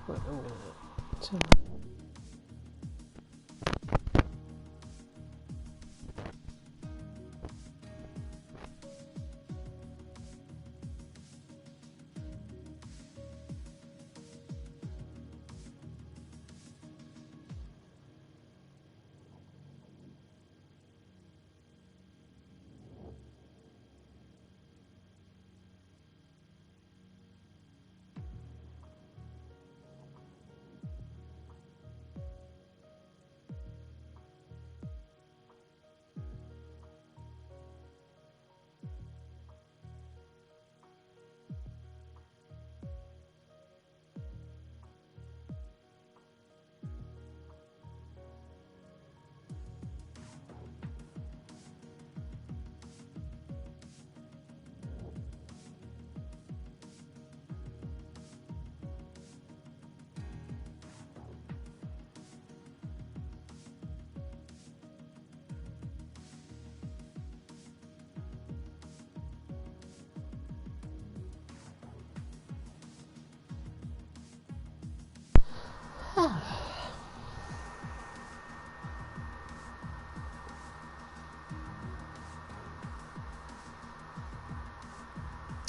Right, I'm gonna turn.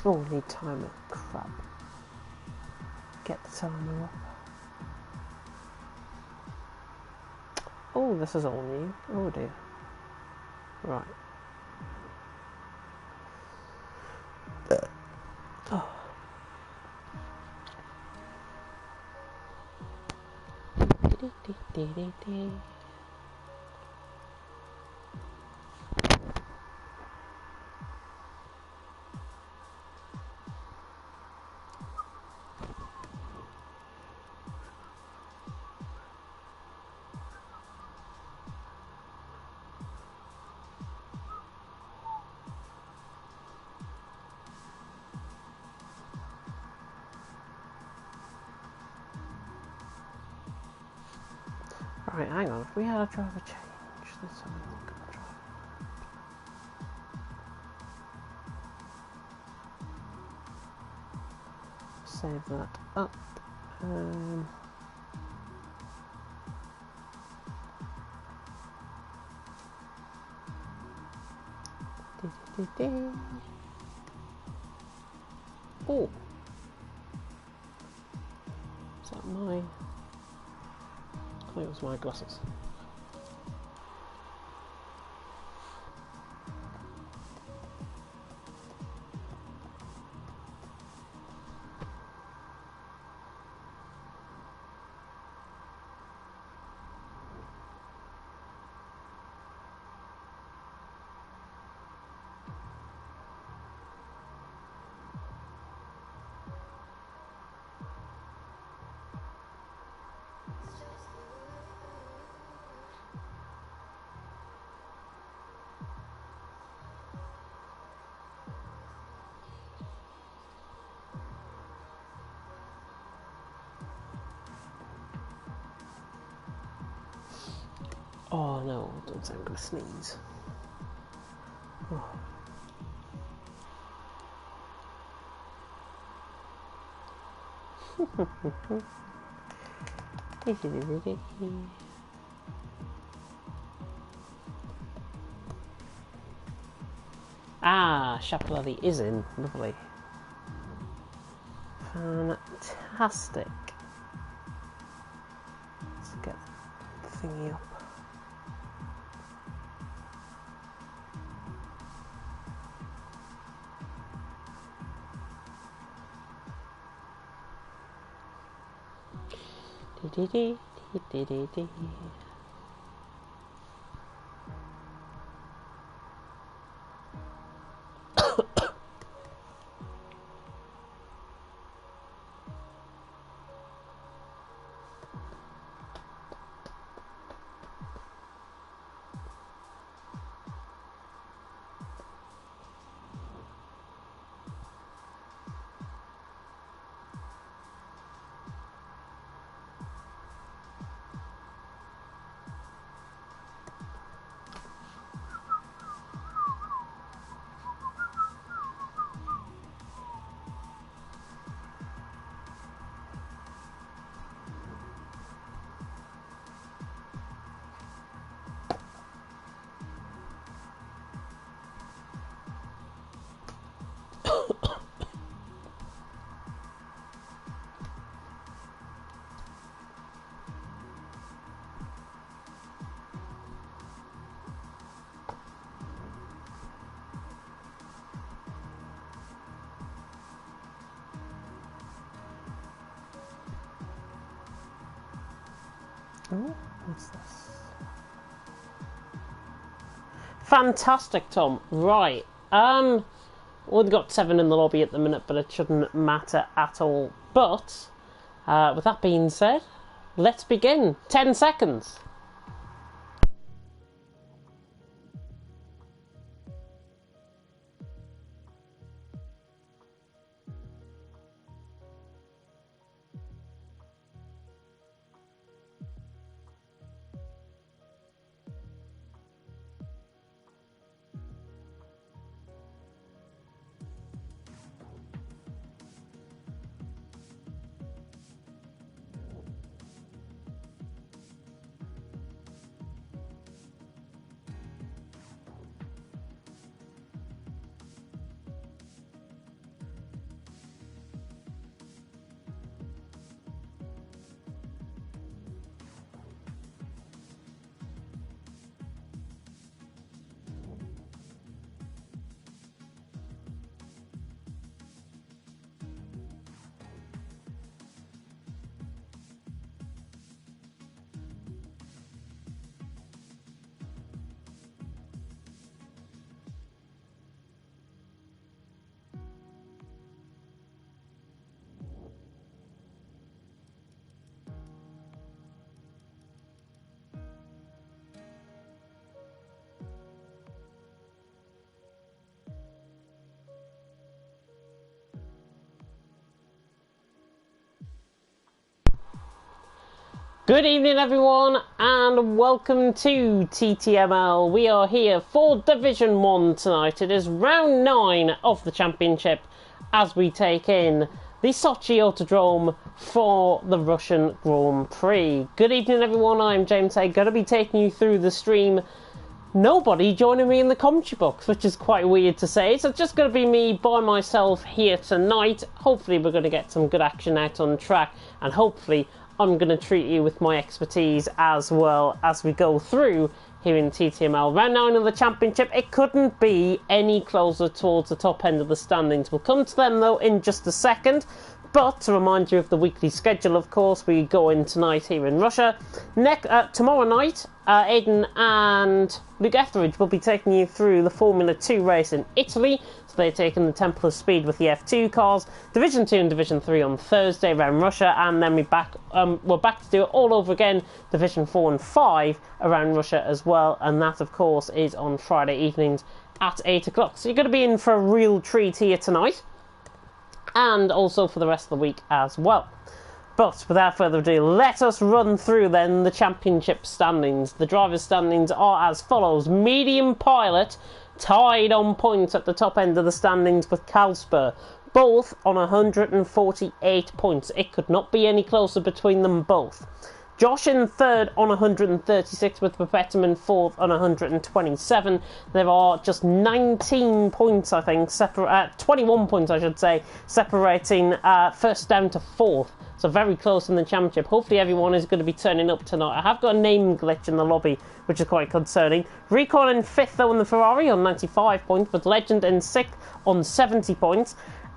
Oh, I need timer. Crap. Get the timer up. Oh, this is all new. Oh dear. Right. Oh. Right, hang on. If we had a driver change, let's have a look at the driver. Save that up. Oh, is that my? I think it was my glasses. Oh no, don't say I'm gonna sneeze. Oh. Ah, Chapelletti is in. Lovely. Fantastic. Let's get the thingy up. Oh, what's this? Fantastic, Tom. Right. We've got 7 in the lobby at the minute, but it shouldn't matter at all. But, with that being said, let's begin. 10 seconds. Good evening, everyone, and welcome to TTML. We are here for Division 1 tonight. It is round 9 of the championship as we take in the Sochi Autodrome for the Russian Grand Prix. Good evening, everyone. I'm James. I'm going to be taking you through the stream. Nobody joining me in the commentary box, which is quite weird to say. So it's just going to be me by myself here tonight. Hopefully we're going to get some good action out on track, and hopefully I'm going to treat you with my expertise as well as we go through here in TTML. Round 9 of the championship, it couldn't be any closer towards the top end of the standings. We'll come to them though in just a second. But to remind you of the weekly schedule, of course, we go in tonight here in Russia. Tomorrow night, Aidan and Luke Etheridge will be taking you through the Formula 2 race in Italy. So they're taking the Temple of Speed with the F2 cars. Division 2 and Division 3 on Thursday around Russia. And then we're back to do it all over again. Division 4 and 5 around Russia as well. And that, of course, is on Friday evenings at 8 o'clock. So you're going to be in for a real treat here tonight, and also for the rest of the week as well. But without further ado, let us run through then the championship standings. The drivers' standings are as follows. Medium Pilot tied on points at the top end of the standings with Carlsberg, both on 148 points. It could not be any closer between them both. Josh in third on 136 with Perpetum in fourth on 127. There are just 19 points, I think, 21 points, I should say, separating first down to fourth. So very close in the championship. Hopefully everyone is going to be turning up tonight. I have got a name glitch in the lobby, which is quite concerning. Recon in fifth, though, in the Ferrari on 95 points, with Legend in sixth on 70 points.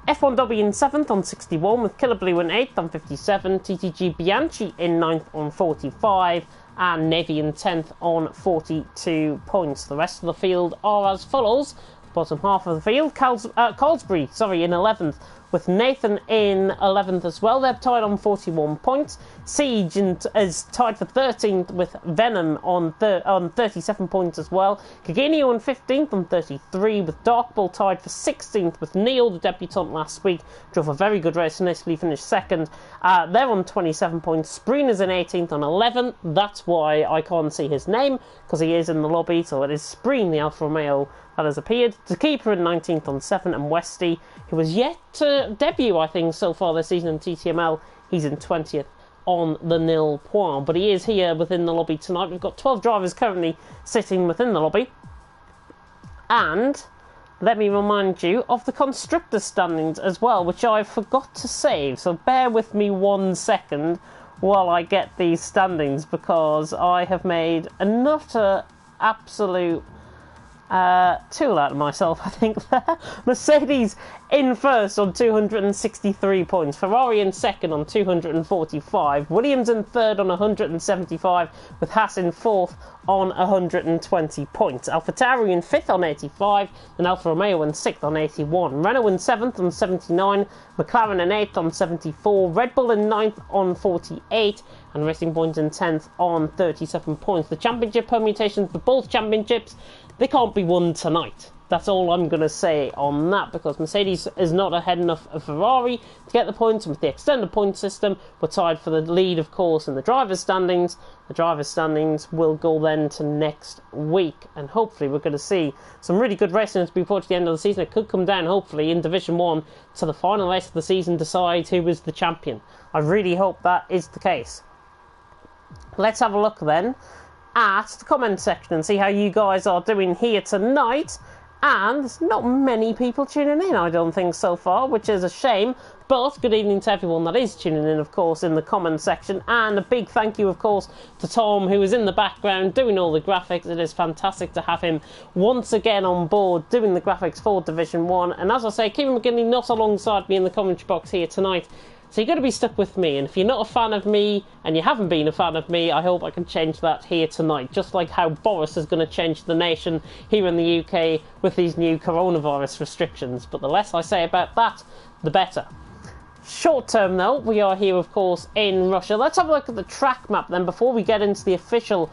F1W in 7th on 61, with Killer Blue in 8th on 57, TTG Bianchi in 9th on 45, and Navy in 10th on 42 points. The rest of the field are as follows. Bottom half of the field, Colsbury, in 11th, with Nathan in 11th as well. They're tied on 41 points. Siege is tied for 13th with Venom on 37 points as well. Gaginio in 15th on 33, with Dark Bull tied for 16th with Neil, the debutant last week. Drove a very good race, initially finished second. They're on 27 points. Spreener's in 18th on 11. That's why I can't see his name, because he is in the lobby. So it is Spreen, the Alfa Romeo, that has appeared. The Keeper in 19th on 7, and Westy, who was yet to debut, I think, so far this season in TTML, he's in 20th on the nil point. But he is here within the lobby tonight. We've got 12 drivers currently sitting within the lobby. And let me remind you of the constructor standings as well, which I forgot to save. So bear with me 1 second while I get these standings, because I have made an utter absolute tool out of myself, I think, there. Mercedes in first on 263 points. Ferrari in second on 245. Williams in third on 175, with Haas in fourth on 120 points. AlphaTauri in fifth on 85, and Alfa Romeo in sixth on 81. Renault in seventh on 79, McLaren in eighth on 74, Red Bull in ninth on 48, and Racing Point in 10th on 37 points. The championship permutations for both championships, they can't be won tonight. That's all I'm going to say on that, because Mercedes is not ahead enough of Ferrari to get the points, and with the extended point system, we're tied for the lead, of course, in the drivers' standings. The drivers' standings will go then to next week, and hopefully we're going to see some really good racing as we approach the end of the season. It could come down, hopefully, in Division 1 to the final race of the season decide who is the champion. I really hope that is the case. Let's have a look then at the comment section and see how you guys are doing here tonight. And there's not many people tuning in, I don't think, so far, which is a shame. But good evening to everyone that is tuning in, of course, in the comment section. And a big thank you, of course, to Tom, who is in the background doing all the graphics. It is fantastic to have him once again on board doing the graphics for Division 1. And as I say, Kieran McGinley not alongside me in the commentary box here tonight. So you've got to be stuck with me, and if you're not a fan of me, and you haven't been a fan of me, I hope I can change that here tonight, just like how Boris is going to change the nation here in the UK with these new coronavirus restrictions. But the less I say about that, the better. Short term though, we are here, of course, in Russia. Let's have a look at the track map then before we get into the official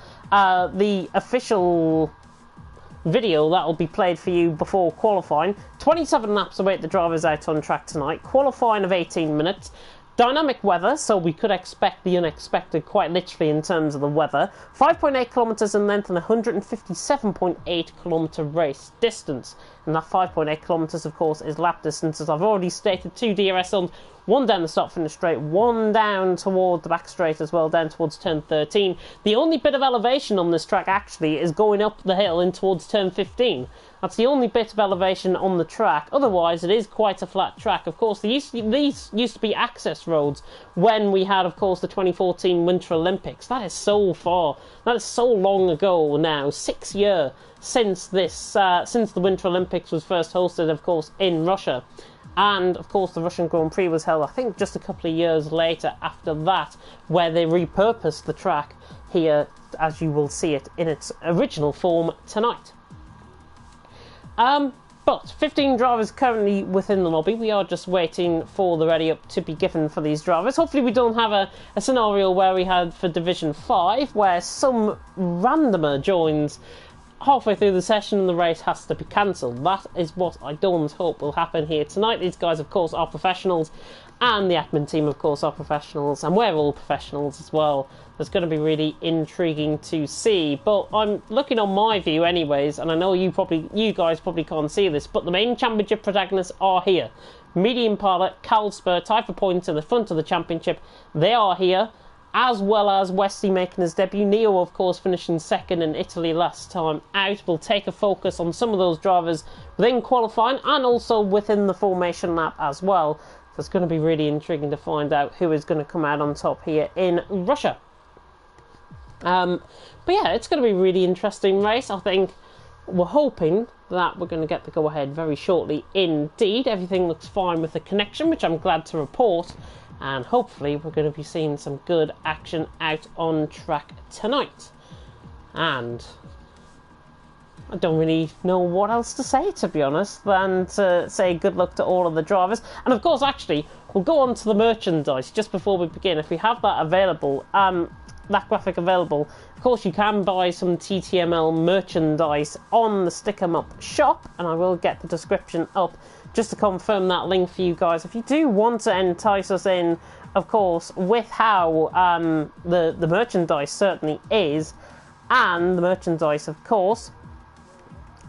video that will be played for you before qualifying. 27 laps await the drivers out on track tonight. Qualifying of 18 minutes. Dynamic weather, so we could expect the unexpected quite literally in terms of the weather. 5.8 kilometres in length and 157.8 kilometre race distance. And that 5.8 kilometres, of course, is lap distance, as I've already stated. 2 DRS zones, one down the start finish straight, one down toward the back straight as well, down towards turn 13. The only bit of elevation on this track actually is going up the hill in towards turn 15. That's the only bit of elevation on the track. Otherwise, it is quite a flat track. Of course, these used to be access roads when we had, of course, the 2014 Winter Olympics. That is so far. That is so long ago now. 6 years since the Winter Olympics was first hosted, of course, in Russia. And, of course, the Russian Grand Prix was held, I think, just a couple of years later after that, where they repurposed the track here, as you will see it in its original form tonight. But 15 drivers currently within the lobby. We are just waiting for the ready up to be given for these drivers. Hopefully we don't have a scenario where we had for Division 5, where some randomer joins halfway through the session and the race has to be cancelled. That is what I don't hope will happen here tonight. These guys, of course, are professionals, and the admin team, of course, are professionals, and we're all professionals as well. It's going to be really intriguing to see, but I'm looking on my view anyways, and I know you guys probably can't see this, but the main championship protagonists are here. Medium Pilot, Carlsberg, tied for points in the front of the championship. They are here, as well as Westy making his debut. Neo, of course, finishing second in Italy last time out. We'll take a focus on some of those drivers within qualifying and also within the formation lap as well. So it's going to be really intriguing to find out who is going to come out on top here in Russia. But yeah, it's going to be a really interesting race. I think we're hoping that we're going to get the go-ahead very shortly indeed. Everything looks fine with the connection, which I'm glad to report. And hopefully we're going to be seeing some good action out on track tonight. And I don't really know what else to say, to be honest, than to say good luck to all of the drivers. And of course, actually, we'll go on to the merchandise just before we begin. If we have that available, that graphic available, of course you can buy some TTML merchandise on the Stick 'em Up shop, and I will get the description up just to confirm that link for you guys. If you do want to entice us in, of course, with how the merchandise certainly is, and the merchandise, of course,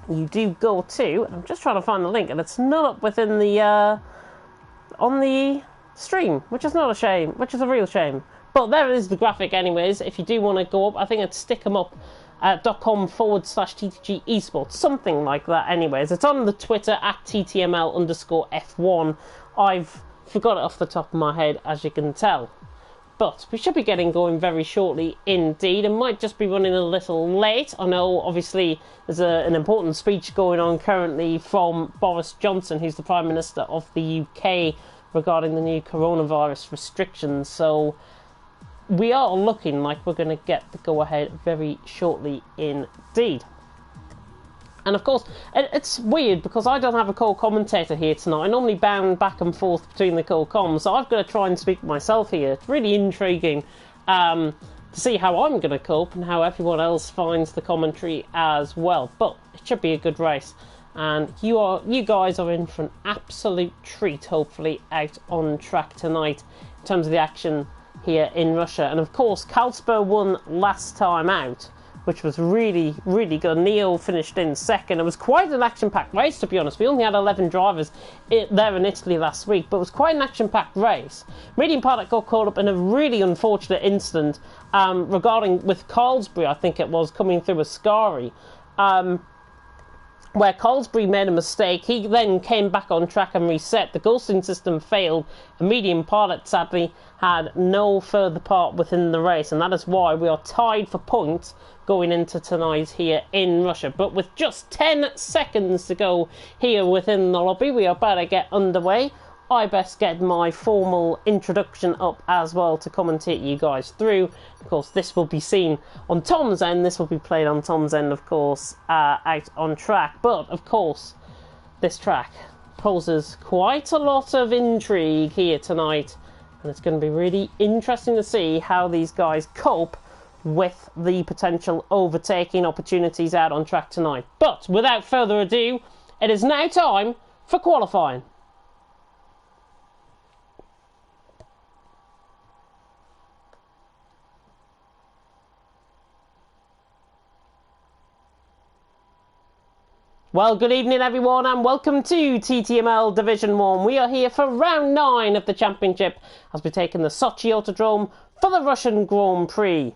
you do go to, I'm just trying to find the link, and it's not up within the on the stream, which is not a shame, which is a real shame. But there is the graphic anyways. If you do want to go up, I think it's stickemup.com/TTG esports, something like that anyways. It's on the Twitter at TTML_F1. I've forgot it off the top of my head, as you can tell. But we should be getting going very shortly indeed. It might just be running a little late. I know, obviously, there's an important speech going on currently from Boris Johnson, who's the Prime Minister of the UK, regarding the new coronavirus restrictions. So we are looking like we're going to get the go-ahead very shortly indeed. And of course, it's weird because I don't have a co-commentator here tonight. I normally bound back and forth between the co-coms, so I've got to try and speak myself here. It's really intriguing to see how I'm going to cope and how everyone else finds the commentary as well. But it should be a good race. And you guys are in for an absolute treat, hopefully, out on track tonight in terms of the action here in Russia. And of course, Karlsberg won last time out, which was really, really good. Neo finished in second. It was quite an action-packed race, to be honest. We only had 11 drivers there in Italy last week, but it was quite an action-packed race. Medium Pilot got caught up in a really unfortunate incident regarding with Carlsbury, I think it was, coming through Ascari, where Carlsbury made a mistake. He then came back on track and reset. The ghosting system failed, and Medium Pilot sadly had no further part within the race, and that is why we are tied for points going into tonight here in Russia. But with just 10 seconds to go here within the lobby, we are about to get underway. I best get my formal introduction up as well to commentate you guys through. Of course, this will be seen on Tom's end. This will be played on Tom's end, of course, out on track. But, of course, this track poses quite a lot of intrigue here tonight. And it's going to be really interesting to see how these guys cope with the potential overtaking opportunities out on track tonight. But, without further ado, it is now time for qualifying. Well, good evening everyone and welcome to TTML Division 1. We are here for round 9 of the championship as we take in the Sochi Autodrome for the Russian Grand Prix.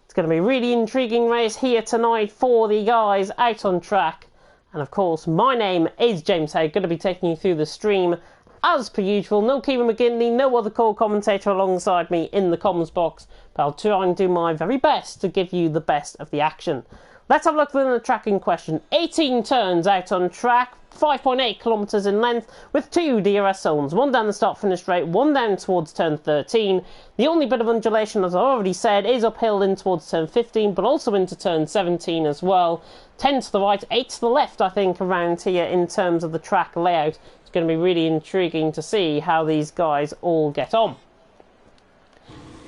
It's going to be a really intriguing race here tonight for the guys out on track. And of course, my name is James Hay, going to be taking you through the stream as per usual. No Kieran McGinley, no other co-commentator alongside me in the comms box, but I'll try and do my very best to give you the best of the action. Let's have a look at the track in question. 18 turns out on track, 5.8 kilometres in length, with 2 DRS zones. One down the start-finish straight, one down towards turn 13. The only bit of undulation, as I already said, is uphill in towards turn 15, but also into turn 17 as well. 10 to the right, 8 to the left, I think, around here in terms of the track layout. It's going to be really intriguing to see how these guys all get on.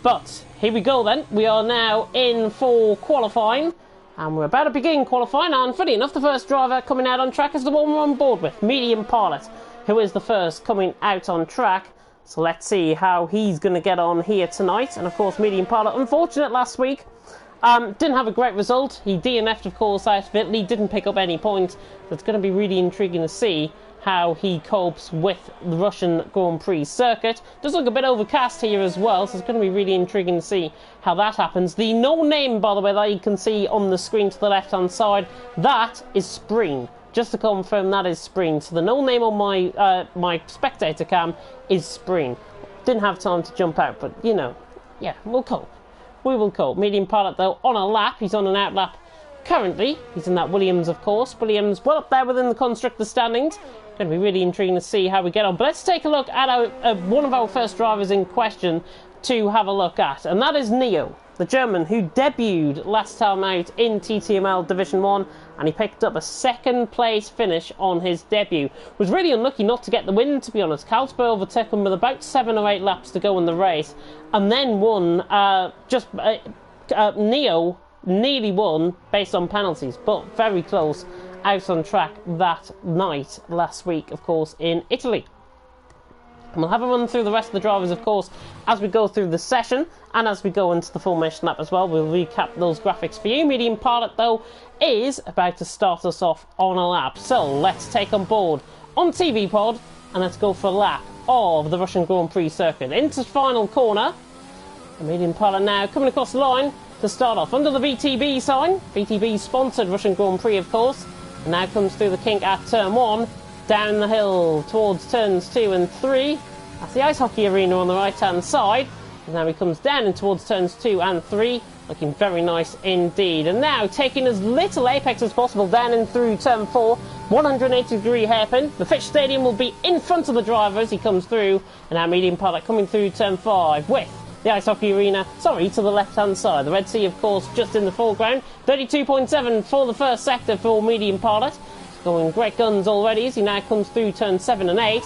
But here we go then. We are now in for qualifying. And we're about to begin qualifying, and funny enough, the first driver coming out on track is the one we're on board with, Medium Pilot, who is the first coming out on track. So let's see how he's going to get on here tonight. And of course, Medium Pilot, unfortunate last week, didn't have a great result. He DNF'd, of course, out of Italy, didn't pick up any points. So it's going to be really intriguing to see how he copes with the Russian Grand Prix circuit. Does look a bit overcast here as well, so it's going to be really intriguing to see how that happens. The no name, by the way, that you can see on the screen to the left-hand side, that is Spring. Just to confirm, that is Spring. So the no name on my my spectator cam is Spring. Didn't have time to jump out, but, you know, yeah, we'll cope. We will cope. Medium Pilot, though, on a lap. He's on an out lap currently. He's in that Williams, of course. Williams well up there within the constructor standings. Going to be really intriguing to see how we get on. But let's take a look at one of our first drivers in question to have a look at. And that is Neo, the German who debuted last time out in TTML Division 1. And he picked up a second place finish on his debut. Was really unlucky not to get the win, to be honest. Karlsberg overtook him with about 7 or 8 laps to go in the race. And then won, Neo nearly won based on penalties, but very close out on track that night last week, of course, in Italy. And we'll have a run through the rest of the drivers, of course, as we go through the session and as we go into the formation lap as well. We'll recap those graphics for you. Medium Pilot, though, is about to start us off on a lap. So let's take on board on TV Pod and let's go for a lap of the Russian Grand Prix circuit. Into final corner. The Medium Pilot now coming across the line to start off under the VTB sign. VTB sponsored Russian Grand Prix, of course. And now comes through the kink at turn 1, down the hill towards turns 2 and 3. That's the ice hockey arena on the right hand side. Now he comes down in towards turns 2 and 3, looking very nice indeed. And now taking as little apex as possible down in through turn 4, 180-degree hairpin. The Fish Stadium will be in front of the driver as he comes through. And now Medium Pilot coming through turn 5 with the Ice Hockey Arena, to the left-hand side. The Red Sea, of course, just in the foreground. 32.7 for the first sector for Medium Pilot. Going great guns already as he now comes through turn 7 and 8.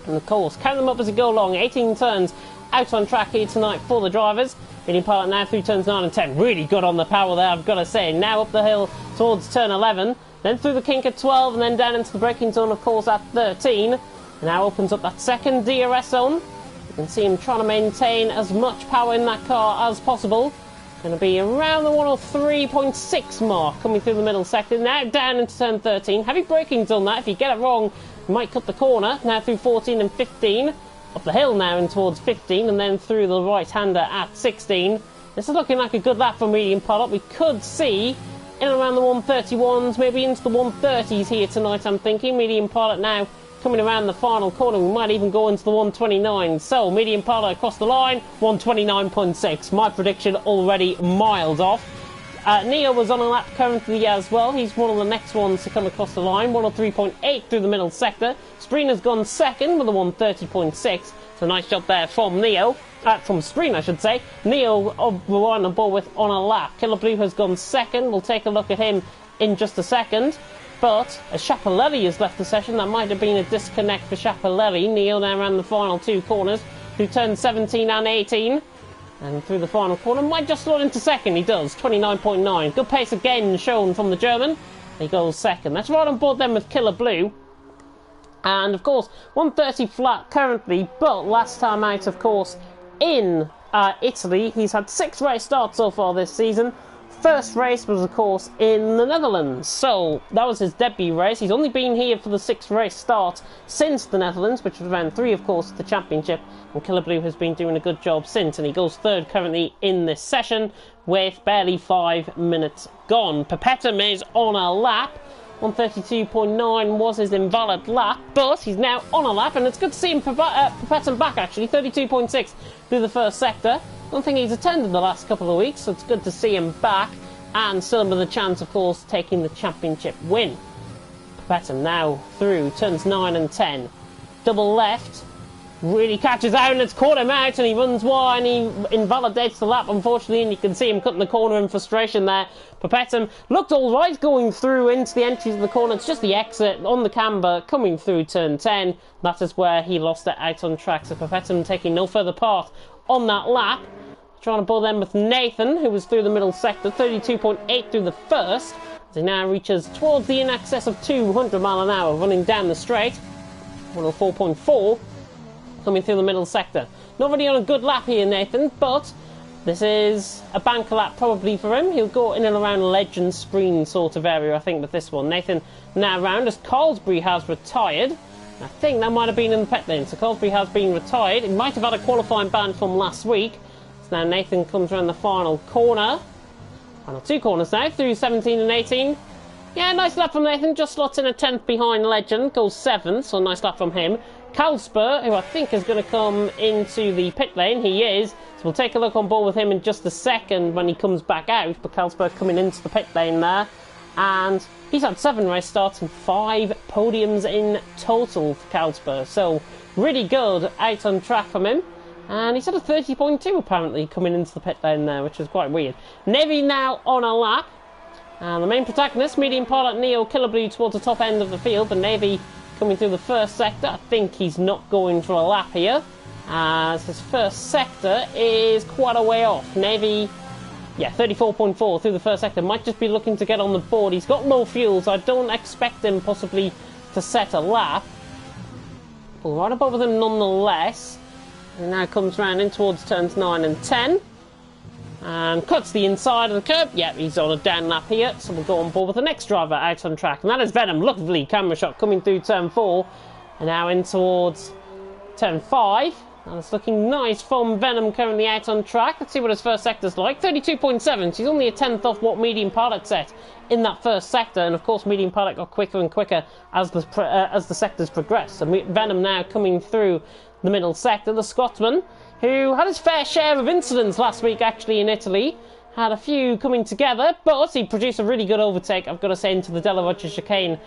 And of course, count them up as we go along. 18 turns out on track here tonight for the drivers. Medium Pilot now through turns 9 and 10. Really good on the power there, I've got to say. Now up the hill towards turn 11. Then through the kink at 12 and then down into the braking zone, of course, at 13. And now opens up that second DRS zone. You can see him trying to maintain as much power in that car as possible. Going to be around the 103.6 mark coming through the middle sector. Now down into turn 13. Heavy braking's on that. If you get it wrong, you might cut the corner. Now through 14 and 15. Up the hill now and towards 15 and then through the right-hander at 16. This is looking like a good lap for Medium Pilot. We could see in around the 131s, maybe into the 130s here tonight, I'm thinking. Medium Pilot now coming around the final corner. We might even go into the 129. So Medium Pilot across the line, 129.6. My prediction already miles off. Neo was on a lap currently as well. He's one of the next ones to come across the line. 103.8 through the middle sector. Spreener's gone second with a 130.6. So nice job there from Neo. From Spreen, I should say. Neo we're on the ball with on a lap. Killer Blue has gone second. We'll take a look at him in just a second. But as Schiaparelli has left the session, that might have been a disconnect for Schiaparelli. Neo now ran the final 2 corners through turns 17 and 18. And through the final corner, might just slot into second. He does, 29.9. Good pace again shown from the German. He goes second. That's right on board then with Killer Blue. And of course, 130 flat currently, but last time out, of course, in Italy, he's had 6 race starts so far this season. First race was, of course, in the Netherlands. So that was his debut race. He's only been here for the 6th race start since the Netherlands, which was round 3, of course, of the championship. And Killer Blue has been doing a good job since, and he goes 3rd currently in this session with barely 5 minutes gone. Perpetum is on a lap. 132.9 was his invalid lap, but he's now on a lap, and it's good to see him Perpetum back, actually. 32.6 through the first sector. I don't think he's attended the last couple of weeks, so it's good to see him back, and still with a chance, of course, taking the championship win. Perpetum now through turns 9 and 10. Double left. Really catches out and it's caught him out, and he runs wide and he invalidates the lap, unfortunately, and you can see him cutting the corner in frustration there. Perpetum looked alright going through into the entries of the corner. It's just the exit on the camber coming through turn 10. That is where he lost it out on track, so Perpetum taking no further part on that lap. Trying to pull them with Nathan, who was through the middle sector, 32.8 through the first, as he now reaches towards the in excess of 200 mile an hour running down the straight. 104.4 coming through the middle sector. Not really on a good lap here, Nathan, but this is a banker lap probably for him. He'll go in and around Legend Spreen sort of area, I think, with this one. Nathan now round as Carlsbury has retired. I think that might have been in the pit lane, so Carlsbury has been retired. He might have had a qualifying ban from last week. So now Nathan comes around the final corner. Final 2 corners now, through 17 and 18. Yeah, nice lap from Nathan, just slots in a 10th behind Legend, goes 7th, so nice lap from him. Calspur, who I think is going to come into the pit lane, he is, so we'll take a look on board with him in just a second when he comes back out, but Calspur coming into the pit lane there, and he's had 7 race starts and 5 podiums in total for Calspur, so really good out on track from him. And he's had a 30.2 apparently coming into the pit lane there, which is quite weird. Navy now on a lap. And the main protagonist, Medium Pilot Neo, Killer Blue towards the top end of the field. The Navy coming through the first sector. I think he's not going for a lap here, as his first sector is quite a way off. Navy, yeah, 34.4 through the first sector. Might just be looking to get on the board. He's got low fuel, so I don't expect him possibly to set a lap. But right above with him nonetheless. And now comes round in towards turns 9 and 10. And cuts the inside of the curb. Yep, he's on a down lap here. So we'll go on board with the next driver out on track. And that is Venom. Lovely camera shot coming through turn 4. And now in towards turn 5. And it's looking nice from Venom currently out on track. Let's see what his first sector's like. 32.7. She's only a 10th off what Medium Pilot set in that first sector. And of course, Medium Pilot got quicker and quicker as the sectors progressed. So Venom now coming through the middle sector. The Scotsman, who had his fair share of incidents last week actually in Italy. Had a few coming together, but he produced a really good overtake, I've got to say, into the Della Rocca chicane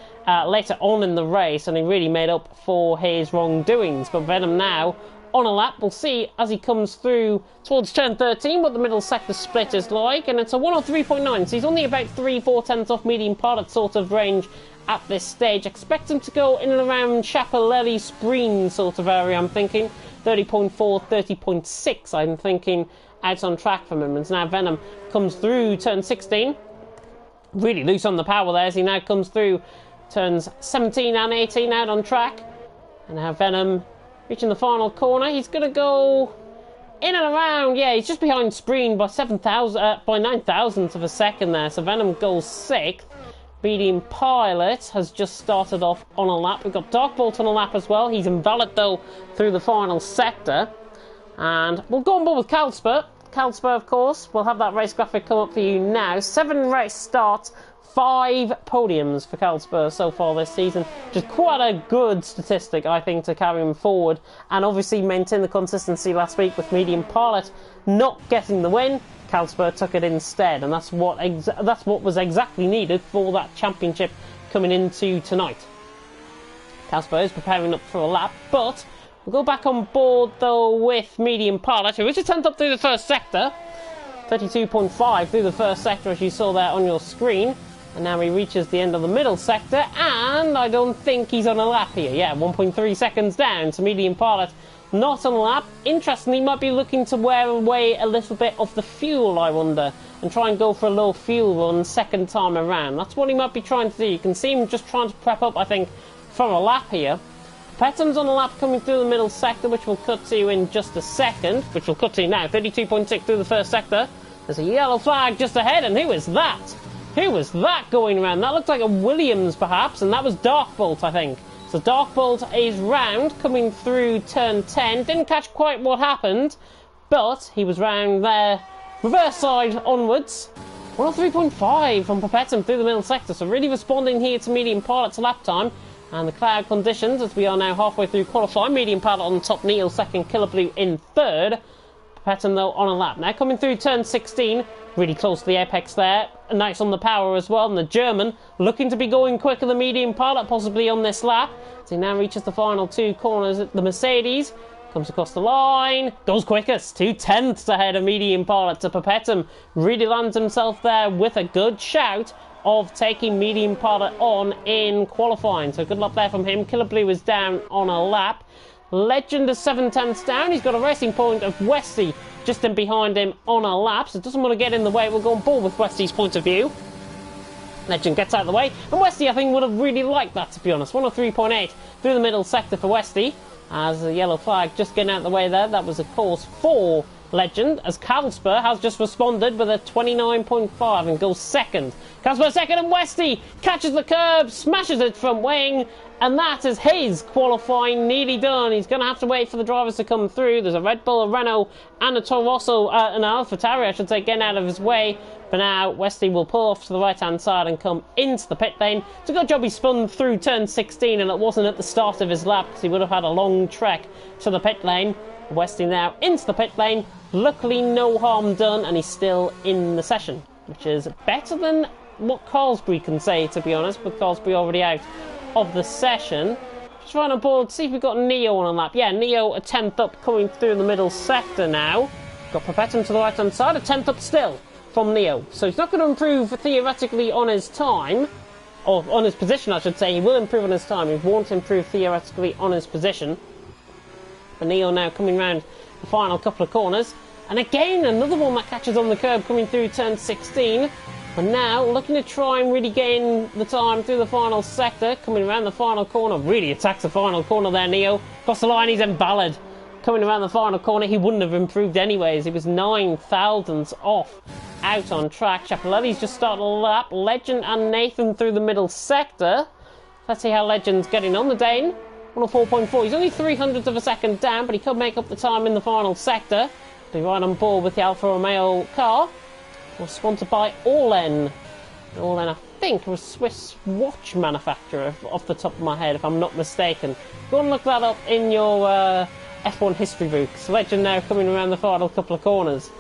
later on in the race, and he really made up for his wrongdoings. But Venom now on a lap. We'll see as he comes through towards turn 13 what the middle sector split is like, and it's a 103.9, so he's only about 3-4 tenths off medium pilot sort of range at this stage. Expect him to go in and around Chapelelli Spreen sort of area, I'm thinking. 30.4, 30.6, I'm thinking, out on track from him. And now Venom comes through turn 16. Really loose on the power there as he now comes through turns 17 and 18 out on track. And now Venom reaching the final corner. He's going to go in and around. Yeah, he's just behind Spreen by 9 thousandths of a second there. So Venom goes 6th. Medium Pilot has just started off on a lap. We've got Darkbolt on a lap as well. He's invalid though through the final sector. And we'll go on board with Calsper. Calsper, of course, we'll have that race graphic come up for you now. 7 race starts, 5 podiums for Calsper so far this season, which is quite a good statistic, I think, to carry him forward. And obviously maintain the consistency last week with Medium Pilot not getting the win. Calsper took it instead, and that's what was exactly needed for that championship coming into tonight. Calsper is preparing up for a lap, but we'll go back on board though with Medium Pilot, who is a 10th up through the first sector. 32.5 through the first sector, as you saw there on your screen. And now he reaches the end of the middle sector, and I don't think he's on a lap here. Yeah, 1.3 seconds down to Medium Pilot. Not on a lap. Interestingly, he might be looking to wear away a little bit of the fuel, I wonder, and try and go for a low fuel run second time around. That's what he might be trying to do. You can see him just trying to prep up, I think, for a lap here. Petham's on a lap coming through the middle sector, which we'll cut to in just a second, which we'll cut to now. 32.6 through the first sector. There's a yellow flag just ahead, and who is that? Who was that going around? That looked like a Williams, perhaps, and that was Darkbolt, I think. So Darkbolt is round, coming through turn 10. Didn't catch quite what happened, but he was round there. Reverse side onwards. 103.5 from Perpetuum through the middle sector. So really responding here to Medium Pilot's lap time. And the cloud conditions, as we are now halfway through qualifying. Medium Pilot on top, Neil second, Killer Blue in third. Perpetuum, though, on a lap. Now coming through turn 16. Really close to the apex there. Nice on the power as well. And the German looking to be going quicker than Medium Pilot, possibly on this lap. So he now reaches the final 2 corners. The Mercedes comes across the line. Goes quickest. 2 tenths ahead of Medium Pilot to Perpetuum. Really lands himself there with a good shout of taking Medium Pilot on in qualifying. So good luck there from him. Killer Blue is down on a lap. Legend is 7 tenths down. He's got a racing point of Westy just in behind him on a lap, so doesn't want to get in the way. We'll go on board with Westy's point of view. Legend gets out of the way, and Westy, I think, would have really liked that, to be honest. 103.8 through the middle sector for Westy, as the yellow flag just getting out of the way there. That was, of course, for Legend, as Calsper has just responded with a 29.5 and goes second. Calsper second, and Westy catches the curb, smashes it from wing, and that is his qualifying nearly done. He's going to have to wait for the drivers to come through. There's a Red Bull, a Renault, and a Toro Rosso, an AlphaTauri, I should say, getting out of his way. For now, Westy will pull off to the right-hand side and come into the pit lane. It's a good job he spun through turn 16, and it wasn't at the start of his lap, because he would have had a long trek to the pit lane. Westy now into the pit lane. Luckily, no harm done, and he's still in the session, which is better than what Carlsbury can say, to be honest, with Carlsbury already out of the session. Just run on board, see if we've got Neo on a lap. Yeah, Neo a 10th up coming through the middle sector now. Got Perpetuum to the right hand side, a 10th up still from Neo. So he's not going to improve theoretically on his time, or on his position I should say. He will improve on his time, he won't improve theoretically on his position. But Neo now coming round the final couple of corners. And again, another one that catches on the curb coming through turn 16. But now, looking to try and really gain the time through the final sector. Coming around the final corner. Really attacks the final corner there, Neo. Across the line, he's invalid. Coming around the final corner, he wouldn't have improved anyways. He was 9 thousandths off out on track. Chapelelli's just started a lap. Legend and Nathan through the middle sector. Let's see how Legend's getting on. The Dane, 104.4. He's only 300ths of a second down, but he could make up the time in the final sector. Be right on board with the Alfa Romeo car. Was sponsored by Orlen. Orlen, I think, was a Swiss watch manufacturer, off the top of my head, if I'm not mistaken. Go and look that up in your F1 history books. Legend now coming around the final couple of corners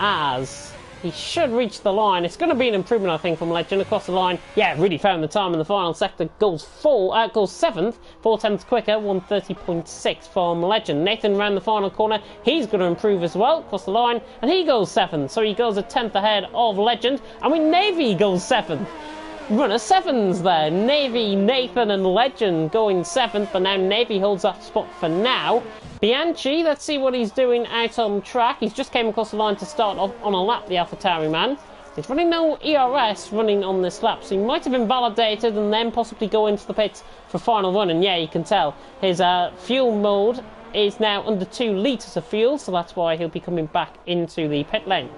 as he should reach the line. It's going to be an improvement, I think, from Legend across the line. Yeah, really found the time in the final sector. Goes 7th, 4/10 quicker, 1:30.6 from Legend. Nathan ran the final corner. He's going to improve as well across the line, and he goes 7th. So he goes a 10th ahead of Legend. And Navy goes 7th. Runner 7s there. Navy, Nathan and Legend going 7th, but now Navy holds that spot for now. Bianchi, let's see what he's doing out on track. He's just came across the line to start off on a lap, the AlphaTauri man. He's running no ERS running on this lap, so he might have invalidated and then possibly go into the pits for final run. And yeah, you can tell his fuel mode is now under 2 litres of fuel, so that's why he'll be coming back into the pit lane.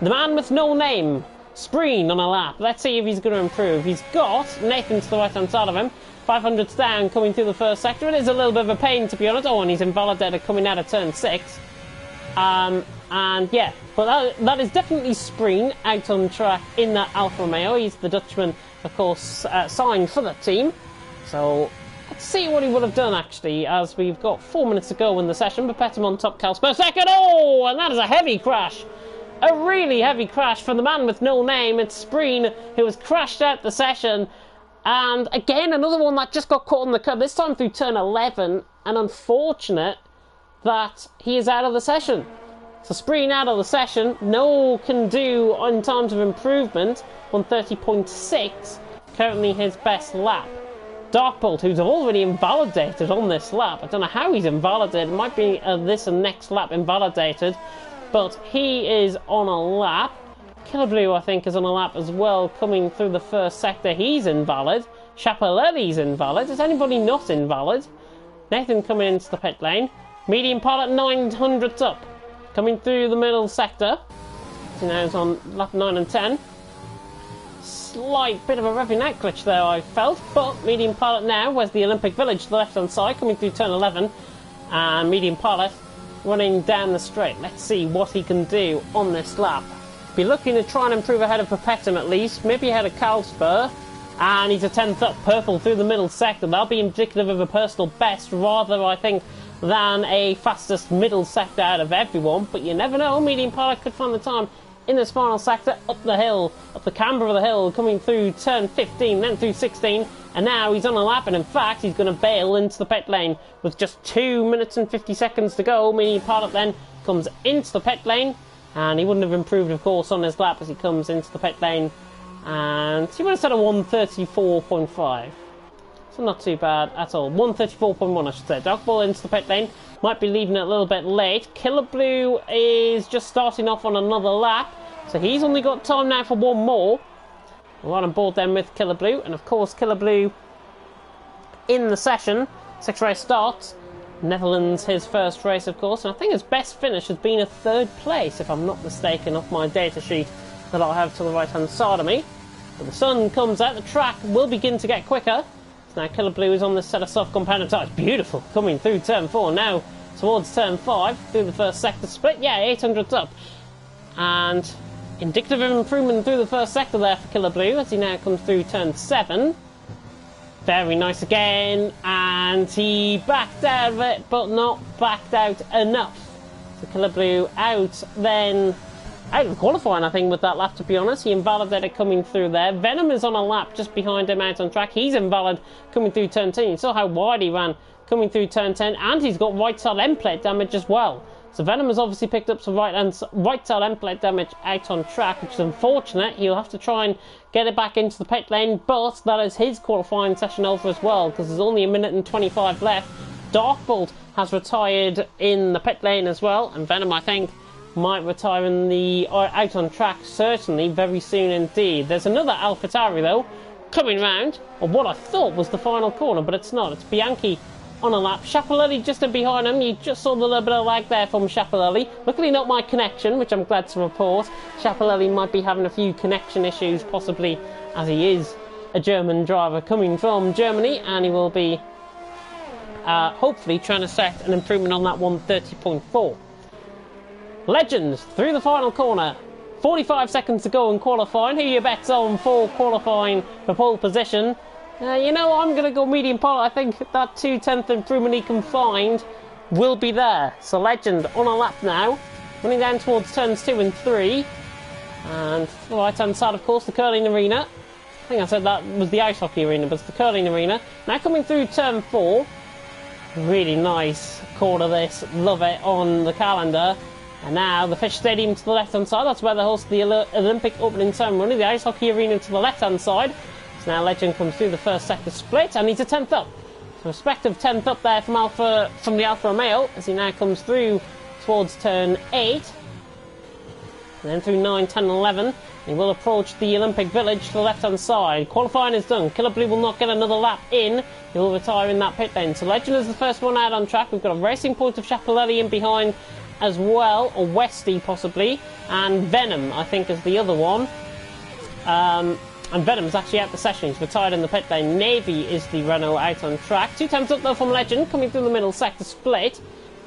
The man with no name, Spreen on a lap. Let's see if he's going to improve. He's got Nathan to the right hand side of him. 500s down coming through the first sector. It is a little bit of a pain, to be honest. Oh, and he's invalidated coming out of turn 6. And yeah, but that is definitely Spreen out on track in that Alfa Romeo. He's the Dutchman, of course, signed for the team. So let's see what he would have done, actually, as we've got 4 minutes to go in the session. Bepetum on top, Kals per second. Oh, and that is a heavy crash. A really heavy crash from the man with no name. It's Spreen, who has crashed out the session. And again, another one that just got caught on the curb, this time through turn 11. And unfortunate that he is out of the session. So Spreen out of the session. No can do in terms of improvement. 1:30.6. Currently his best lap. Darkbolt, who's already invalidated on this lap. I don't know how he's invalidated. It might be this and next lap invalidated. But he is on a lap. Killer Blue, I think, is on a lap as well, coming through the first sector. He's invalid. Chapelelli's invalid. Is anybody not invalid? Nathan coming into the pit lane. Medium pilot 900s up. Coming through the middle sector. So now it's on lap 9 and 10. Slight bit of a revving out glitch there, I felt. But medium pilot now, where's the Olympic Village to the left-hand side, coming through turn 11. And medium pilot running down the straight. Let's see what he can do on this lap. Be looking to try and improve ahead of Perpetum at least, maybe ahead of Kalspur, and he's a 10th up, purple through the middle sector. That'll be indicative of a personal best rather, I think, than a fastest middle sector out of everyone, but you never know. Medium pilot could find the time in this final sector, up the hill, up the camber of the hill, coming through turn 15, then through 16, and now he's on a lap, and in fact he's going to bail into the pit lane with just 2 minutes and 50 seconds to go. Medium pilot then comes into the pit lane. And he wouldn't have improved, of course, on his lap as he comes into the pit lane. And he would have set a 1:34.5. So not too bad at all. 1:34.1, I should say. Dark Ball into the pit lane. Might be leaving it a little bit late. Killer Blue is just starting off on another lap. So he's only got time now for one more. We're on board then with Killer Blue. And of course, Killer Blue in the session. 6 race starts. Netherlands, his first race, of course, and I think his best finish has been a 3rd place, if I'm not mistaken, off my data sheet that I have to the right-hand side of me. When the sun comes out, the track will begin to get quicker. So now Killer Blue is on this set of soft compounded tyres. Beautiful, coming through turn 4, now towards turn 5, through the first sector split. Yeah, 800s up. And indicative of improvement through the first sector there for Killer Blue, as he now comes through turn 7. Very nice again, and he backed out of it, but not backed out enough. So Killer Blue out then, out of qualifying, I think, with that lap, to be honest. He invalidated coming through there. Venom is on a lap just behind him out on track. He's invalid coming through turn 10. You saw how wide he ran coming through turn 10, and he's got right side end plate damage as well. So Venom has obviously picked up some right side end plate damage out on track, which is unfortunate. He'll have to try and get it back into the pit lane, but that is his qualifying session over as well, because there's only 1 minute and 25 left. Darkbolt has retired in the pit lane as well, and Venom, I think, might retire in the out on track certainly very soon indeed. There's another AlphaTauri though coming round, or what I thought was the final corner, but it's not. It's Bianchi on a lap. Chapelelli just in behind him. You just saw the little bit of lag there from Chapelelli. Luckily not my connection, which I'm glad to report. Chapelelli might be having a few connection issues, possibly, as he is a German driver coming from Germany, and he will be hopefully trying to set an improvement on that 1:30.4. Legends through the final corner. 45 seconds to go in qualifying. Who are your bets on for qualifying for pole position? You know what, I'm going to go medium pilot. I think that 2/10 improvement he can find will be there. So Legend on a lap now, running down towards turns 2 and 3. And to the right hand side, of course, the curling arena. I think I said that was the ice hockey arena, but it's the curling arena. Now coming through turn 4. Really nice corner this, love it on the calendar. And now the Fish Stadium to the left hand side, that's where they host the Olympic opening ceremony. The ice hockey arena to the left hand side. So now Legend comes through the first sector split and he's a 10th up. So respective 10th up there from the Alfa Romeo as he now comes through towards turn 8. And then through 9, 10 and 11. He will approach the Olympic Village to the left-hand side. Qualifying is done. Killer Blue will not get another lap in. He will retire in that pit lane. So Legend is the first one out on track. We've got a Racing Point of Chapelelli in behind as well, or Westy possibly. And Venom, I think, is the other one. And Venom's actually out the session. He's retired in the pit lane. Navy is the Renault out on track. 2/10 up though from Legend, coming through the middle sector split.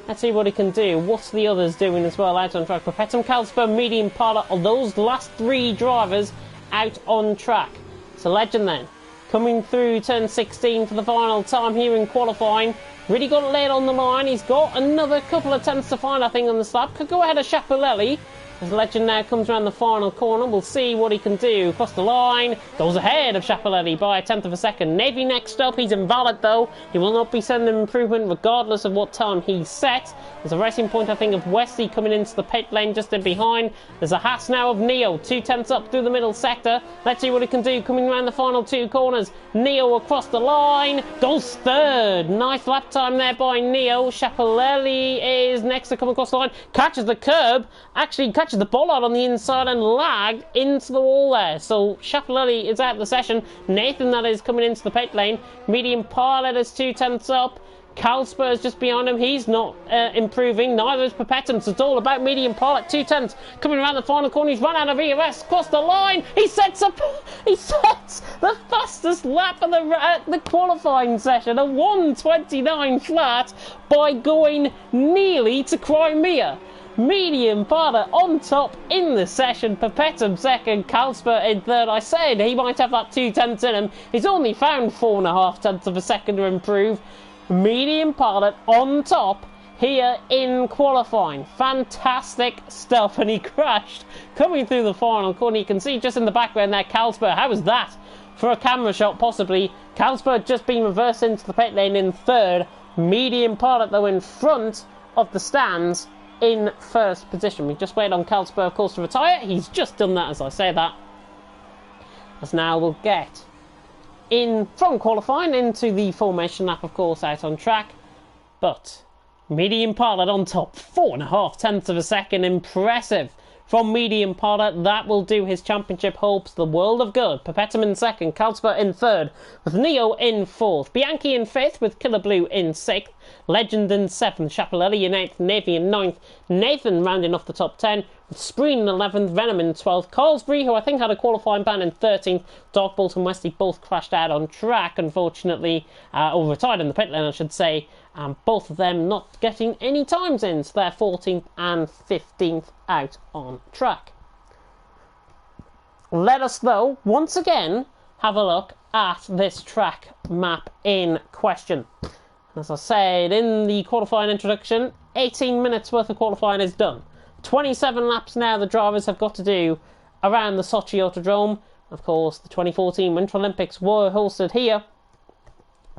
Let's see what he can do. What's the others doing as well out on track? Perpetuum, Calsper, Medium Pilot, are those last 3 drivers out on track. So Legend then, coming through turn 16 for the final time here in qualifying. Really got it laid on the line. He's got another couple of tenths to find, I think, on the slab. Could go ahead of Chapelelli. As Legend now comes around the final corner, we'll see what he can do. Across the line, goes ahead of Chapelelli by a 10th of a second. Navy next up, he's invalid though. He will not be sending improvement regardless of what time he set. There's a Racing Point, I think, of Wesley coming into the pit lane just in behind. There's a Haas now of Neo, 2/10 up through the middle sector. Let's see what he can do coming around the final 2 corners. Neo across the line, goes third. Nice lap time there by Neo. Chapelelli is next to come across the line, catches the curb, actually catches the bollard on the inside and lag into the wall there. So Chapelelli is out of the session. Nathan, that is, coming into the pit lane. Medium Pilot is 2/10 up. Calsper is just behind him. He's not improving. Neither is Perpetuum. So it's all about Medium Pilot. 2/10 coming around the final corner. He's run out of EOS. Across the line. He sets the fastest lap of the qualifying session. A 1:29 flat by going nearly to Crimea. Medium Pilot on top in the session. Perpetuum second, Calsper in third. I said he might have that 2/10 in him. He's only found 4.5 tenths of a second to improve. Medium Pilot on top here in qualifying. Fantastic stuff, and he crashed coming through the final corner. You can see just in the background there Calsper. How was that for a camera shot? Possibly. Calsper just been reversed into the pit lane in third. Medium Pilot though in front of the stands in first position. We just wait on Calsper, of course, to retire. He's just done that as I say that. As now we'll get in from qualifying into the formation lap, of course, out on track. But Medium Pilot on top, 4.5 tenths of a second. Impressive from Medium Pilot. That will do his championship hopes the world of good. Perpetuum in second, Calsper in third, with Neo in fourth, Bianchi in fifth, with Killer Blue in sixth, Legend in seventh, Chapelelli in eighth, Navy in ninth, Nathan rounding off the top 10, with Spreen in 11th, Venom in 12th, Carlsbury, who I think had a qualifying ban, in 13th, Darkbolt and Wesley both crashed out on track, unfortunately, or retired in the pit lane, I should say, and both of them not getting any times in, so they're 14th and 15th out on track. Let us, though, once again, have a look at this track map in question. As I said in the qualifying introduction, 18 minutes worth of qualifying is done. 27 laps now the drivers have got to do around the Sochi Autodrome. Of course, the 2014 Winter Olympics were hosted here.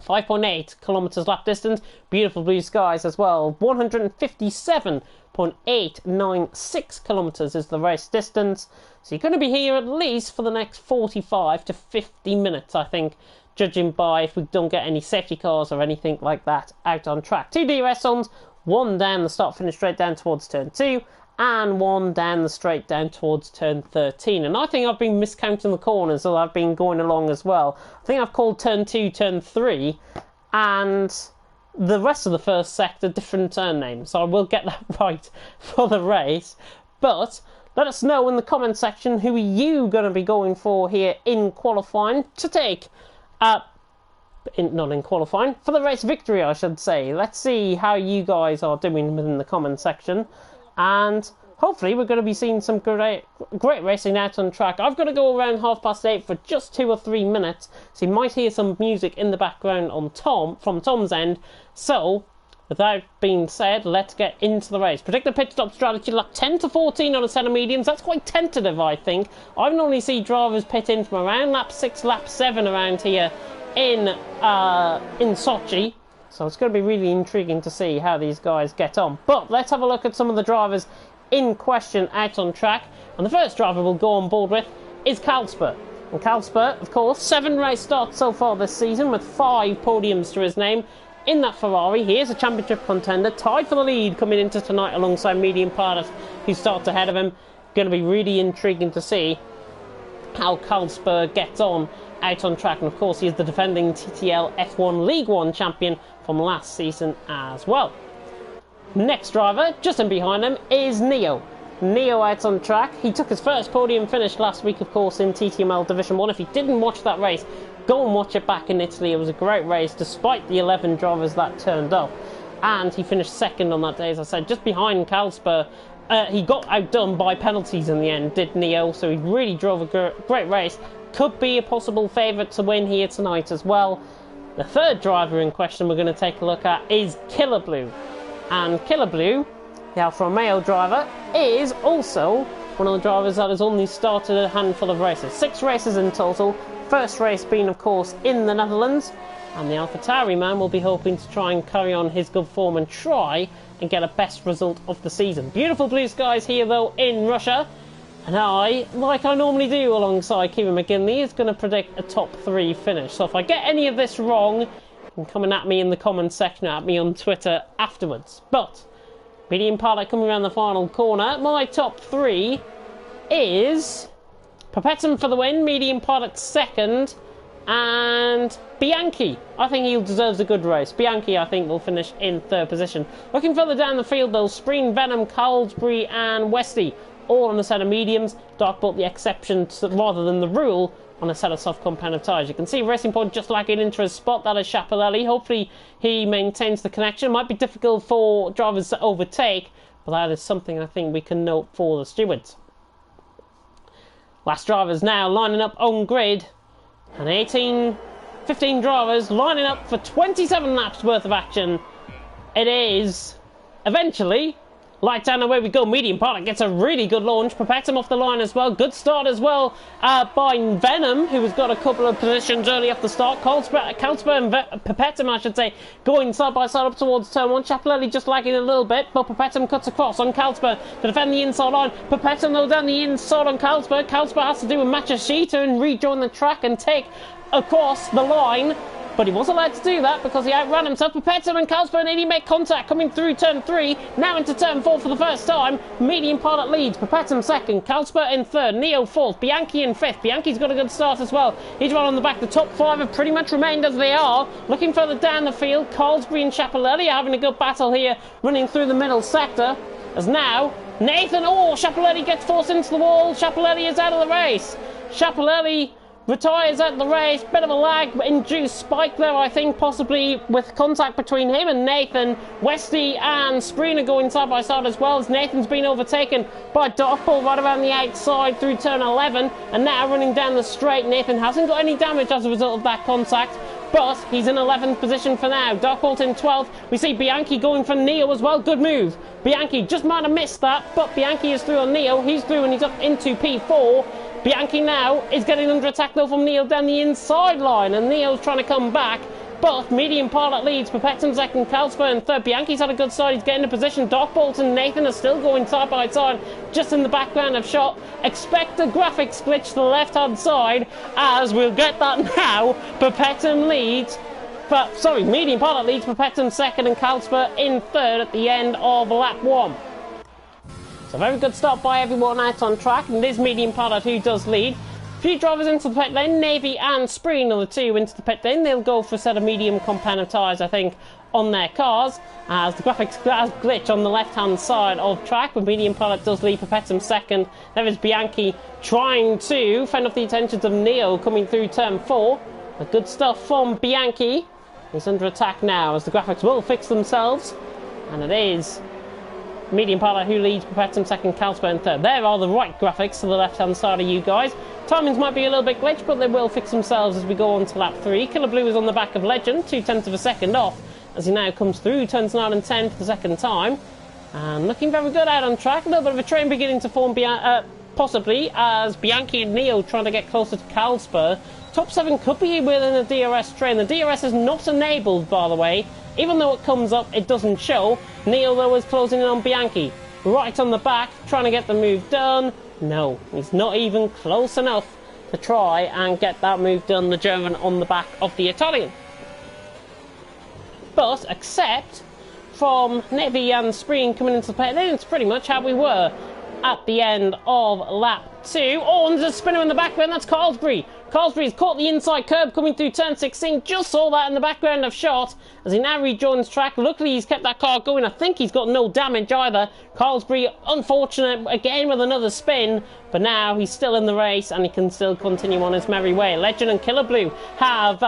5.8 kilometres lap distance, beautiful blue skies as well. 157.896 kilometres is the race distance. So you're going to be here at least for the next 45 to 50 minutes, I think, judging by if we don't get any safety cars or anything like that out on track. 2 DRS zones, one down the start finish straight down towards turn 2, and one down the straight down towards turn 13. And I think I've been miscounting the corners as I've been going along as well. I think I've called turn 2 turn 3, and the rest of the first sector different turn names, so I will get that right for the race. But let us know in the comment section who are you going to be going for here in qualifying to take not in qualifying, for the race victory, I should say. Let's see how you guys are doing within the comment section, and hopefully we're going to be seeing some great racing out on track. I've got to go around 8:30 for just 2 or 3 minutes, so you might hear some music in the background on from Tom's end. So, with that being said, let's get into the race. Predict the pit stop strategy, lap 10 to 14 on a set of mediums. That's quite tentative, I think. I've normally seen drivers pit in from around lap 6, lap 7 around here in Sochi. So it's going to be really intriguing to see how these guys get on. But let's have a look at some of the drivers in question out on track. And the first driver we'll go on board with is Kalsper. And Kalsper, of course, 7 race starts so far this season with 5 podiums to his name. In that Ferrari, he is a championship contender, tied for the lead coming into tonight alongside medium pilot who starts ahead of him. Going to be really intriguing to see how Kalsper gets on out on track. And of course, he is the defending TTL F1 League 1 champion from last season as well. Next driver, just in behind him, is Neo. Neo out on track. He took his first podium finish last week, of course, in TTML Division 1. If you didn't watch that race, go and watch it back in Italy. It was a great race, despite the 11 drivers that turned up. And he finished second on that day, as I said, just behind Kalsper. He got outdone by penalties in the end, did Neo, so he really drove a great race. Could be a possible favourite to win here tonight as well. The third driver in question we're going to take a look at is Killer Blue. And Killer Blue, the Alfa Romeo driver, is also one of the drivers that has only started a handful of races. 6 races in total. First race being, of course, in the Netherlands. And the AlphaTauri man will be hoping to try and carry on his good form and try and get a best result of the season. Beautiful blue skies here, though, in Russia. And I, like I normally do alongside Kieran McGinley, is going to predict a top 3 finish. So if I get any of this wrong, you can come at me in the comments section, at me on Twitter afterwards. But medium pilot coming around the final corner. My top 3 is Papetin for the win, medium pilot second, and Bianchi. I think he deserves a good race. Bianchi, I think, will finish in 3rd position. Looking further down the field, though, Spreen, Venom, Carlsbury and Westy, all on a set of mediums. Darkbolt the exception rather than the rule on a set of soft compound tyres. You can see Racing Point just lacking into his spot. That is Schiaparelli. Hopefully he maintains the connection. It might be difficult for drivers to overtake, but that is something I think we can note for the stewards. Last drivers now lining up on grid, and 15 drivers lining up for 27 laps worth of action. It is eventually light down, away we go. Medium pilot gets a really good launch. Papetin off the line as well. Good start as well by Venom, who has got a couple of positions early off the start. Kalsper and Papetin, I should say, going side by side up towards turn 1. Schiaparelli just lagging a little bit, but Papetin cuts across on Kalsper to defend the inside line. Papetin, though, down the inside on Kalsper. Kalsper has to do a match a sheeter and rejoin the track and take across the line. But he was allowed to do that because he outran himself. Papetin and Kalsper nearly make contact coming through turn 3. Now into turn 4 for the first time. Medium pilot leads. Papetin second. Kalsper in 3rd. Neo 4th. Bianchi in 5th. Bianchi's got a good start as well. He's right on the back. The top 5 have pretty much remained as they are. Looking further down the field, Carlsbury and Schiaparelli are having a good battle here, running through the middle sector. As now, Nathan, Schiaparelli gets forced into the wall. Schiaparelli is out of the race. Schiaparelli retires at the race. Bit of a lag-induced spike there, I think, possibly with contact between him and Nathan. Westy and Spreen are going side by side as well, as Nathan's been overtaken by Darkball right around the outside through turn 11, and now running down the straight. Nathan hasn't got any damage as a result of that contact, but he's in 11th position for now. Darkbolt in 12th. We see Bianchi going for Neo as well. Good move. Bianchi just might have missed that, but Bianchi is through on Neo. He's through and he's up into P4. Bianchi now is getting under attack though from Neo down the inside line, and Neo's trying to come back, but medium pilot leads. Papetin second, Kalsper in 3rd. Bianchi's had a good start, he's getting a position. Darkbolt and Nathan are still going side by side, just in the background of shot. Expect a graphics glitch to the left hand side, as we'll get that now. Papetin leads, medium pilot leads, Papetin second and Kalsper in 3rd at the end of lap 1. So very good start by everyone out on track, and it is medium pilot who does lead. A few drivers into the pit lane. Navy and Spreen are the 2 into the pit lane. They'll go for a set of medium compound of tyres, I think, on their cars, as the graphics glitch on the left hand side of track, but medium pilot does lead. Papetin second. There is Bianchi trying to fend off the attentions of Neo coming through turn 4. A good stuff from Bianchi. He's under attack now, as the graphics will fix themselves, and it is Medium Pilot who leads, Perpetuum second, Calsper in third. There are the right graphics to the left-hand side of you guys. Timings might be a little bit glitched, but they will fix themselves as we go on to lap 3. Killer Blue is on the back of Legend, 0.2 of a second off, as he now comes through, turns 9 and 10 for the second time. And looking very good out on track. A little bit of a train beginning to form possibly, as Bianchi and Neil trying to get closer to Calsper. Top 7 could be within a DRS train. The DRS is not enabled, by the way. Even though it comes up, it doesn't show. Neil, though, is closing in on Bianchi. Right on the back, trying to get the move done. No, he's not even close enough to try and get that move done, the German on the back of the Italian. But, except from Nevi and Spreen coming into the pit lane, it's pretty much how we were at the end of lap 2. Oh, and there's a spinner in the background, that's Carlsbury. Carlsbury's caught the inside curb coming through turn 16, just saw that in the background of shot as he now rejoins track. Luckily he's kept that car going. I think he's got no damage either. Carlsbury, unfortunate again with another spin, but now he's still in the race and he can still continue on his merry way. Legend and Killer Blue have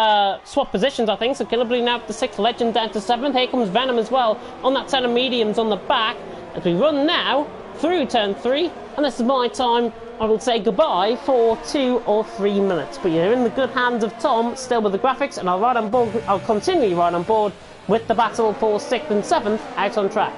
swapped positions, I think, so Killer Blue now up to 6th, Legend down to 7th. Here comes Venom as well on that set of mediums on the back as we run now through turn 3, and this is my time. I will say goodbye for 2 or 3 minutes, but you're in the good hands of Tom, still with the graphics, and I'll continue right on board with the battle for 6th and 7th out on track.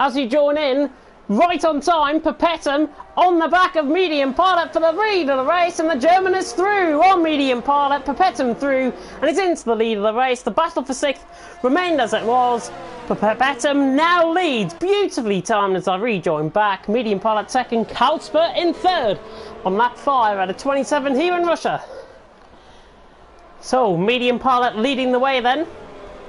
As you join in, right on time, Perpetuum on the back of Medium Pilot for the lead of the race, and the German is through on Medium Pilot, Perpetuum through, and he's into the lead of the race. The battle for 6th remained as it was, but Perpetuum now leads, beautifully timed as I rejoin back. Medium Pilot 2nd, Calsper in 3rd on lap 5 out of 27 here in Russia. So, Medium Pilot leading the way then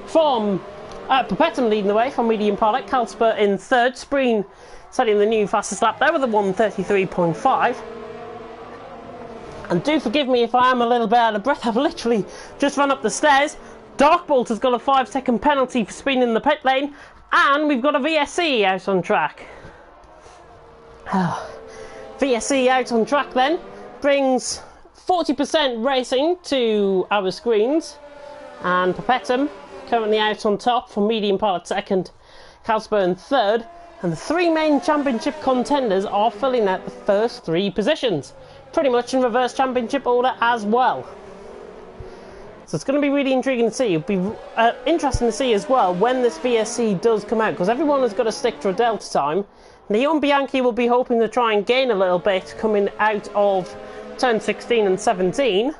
from Perpetuum leading the way from Medium Pilot, Calsper in 3rd, Spreen setting the new fastest lap there with a 1:33.5. And do forgive me if I am a little bit out of breath, I've literally just run up the stairs. Darkbolt has got a 5-second penalty for speeding in the pit lane, And we've got a VSC out on track. VSC out on track then brings 40% racing to our screens, and Perpetuum currently out on top for Medium Pilot second, Carlsberg in third, and the three main championship contenders are filling out the first three positions, pretty much in reverse championship order as well. So it's going to be really intriguing to see. It'll be interesting to see as well when this VSC does come out, because everyone has got to stick to a delta time. Leon Bianchi will be hoping to try and gain a little bit coming out of turn 16 and 17.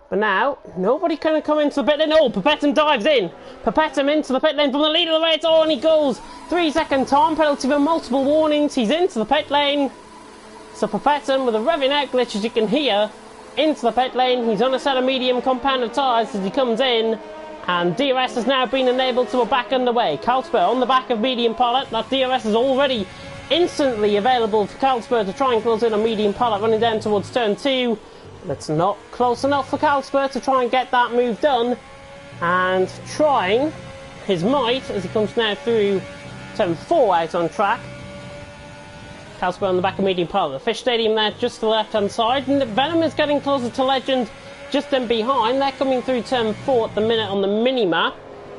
But now, nobody can come into the pit lane. Oh, Perpetuum dives in. Perpetuum into the pit lane from the lead of the race. Oh, and he goes. 3-second time penalty for multiple warnings. He's into the pit lane. So Perpetuum with a revving out glitch, as you can hear, into the pit lane. He's on a set of medium compounded tyres as he comes in. And DRS has now been enabled to a back underway. Carlsberg on the back of Medium Pilot. That DRS is already instantly available for Carlsberg to try and close in on Medium Pilot running down towards turn 2. That's not close enough for Carlsberg to try and get that move done. And trying his might as he comes now through turn 4 out on track. Carlsberg on the back of Medium Pilot. The Fish Stadium there just to the left hand side. And Venom is getting closer to Legend just then behind. They're coming through turn 4 at the minute on the mini-map.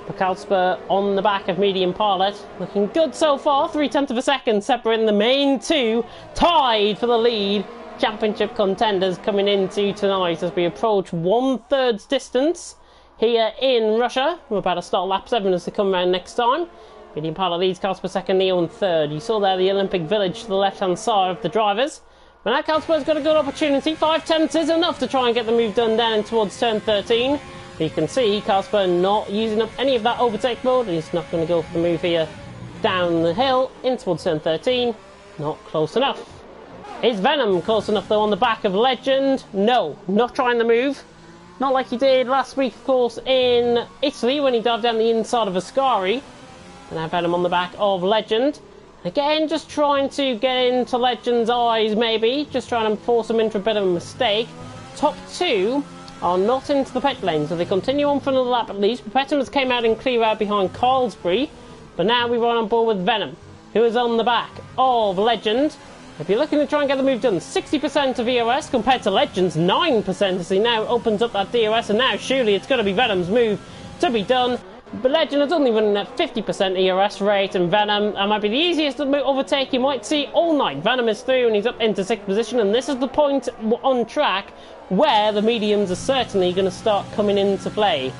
But Carlsberg on the back of Medium Pilot. Looking good so far. 0.3 of a second separating the main two. Tied for the lead. Championship contenders coming into tonight as we approach 1/3 distance here in Russia. We're about to start lap 7 as they come around next time. Medium Pilot leads Carlsberg second, Neon third. You saw there the Olympic Village to the left-hand side of the drivers. But now Carlsberg's got a good opportunity. 5/10 is enough to try and get the move done down towards turn 13. You can see Carlsberg not using up any of that overtake mode. He's not going to go for the move here down the hill in towards turn 13. Not close enough. Is Venom close enough though on the back of Legend? No, not trying the move. Not like he did last week, of course, in Italy when he dived down the inside of Ascari. And now Venom on the back of Legend. Again, just trying to get into Legend's eyes, maybe. Just trying to force him into a bit of a mistake. Top two are not into the pit lane, so they continue on for another lap at least. Perpetuum has came out and clear out behind Carlsbury. But now we run on board with Venom, who is on the back of Legend. If you're looking to try and get the move done, 60% of ERS compared to Legend's 9% as he now opens up that DRS, and now surely it's going to be Venom's move to be done. But Legend is only running at 50% ERS rate, and Venom might be the easiest overtake you might see all night. Venom is through and he's up into 6th position, and this is the point on track where the mediums are certainly going to start coming into play.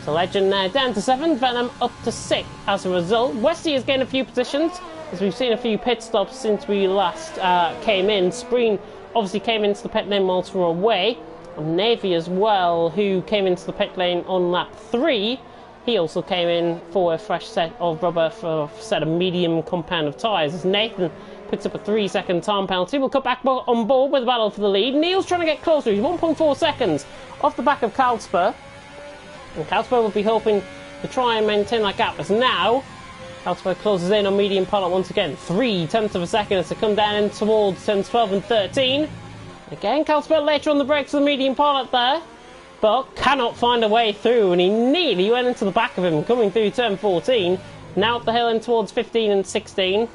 So Legend now down to 7th, Venom up to 6th as a result. Westy has gained a few positions, as we've seen a few pit stops since we last came in. Spreen obviously came into the pit lane whilst we were away. And Navy as well, who came into the pit lane on lap 3. He also came in for a fresh set of rubber for a set of medium compound of tyres. As Nathan picks up a 3-second time penalty. We'll cut back on board with the battle for the lead. Neil's trying to get closer. He's 1.4 seconds off the back of Carlsberg. And Carlsberg will be hoping to try and maintain that gap. As now Carlsberg closes in on Medium Pilot once again. 0.3 of a second as they come down in towards turns 12 and 13. Again, Carlsberg later on the brakes of the Medium Pilot there, but cannot find a way through, and he nearly went into the back of him coming through turn 14. Now up the hill in towards 15 and 16.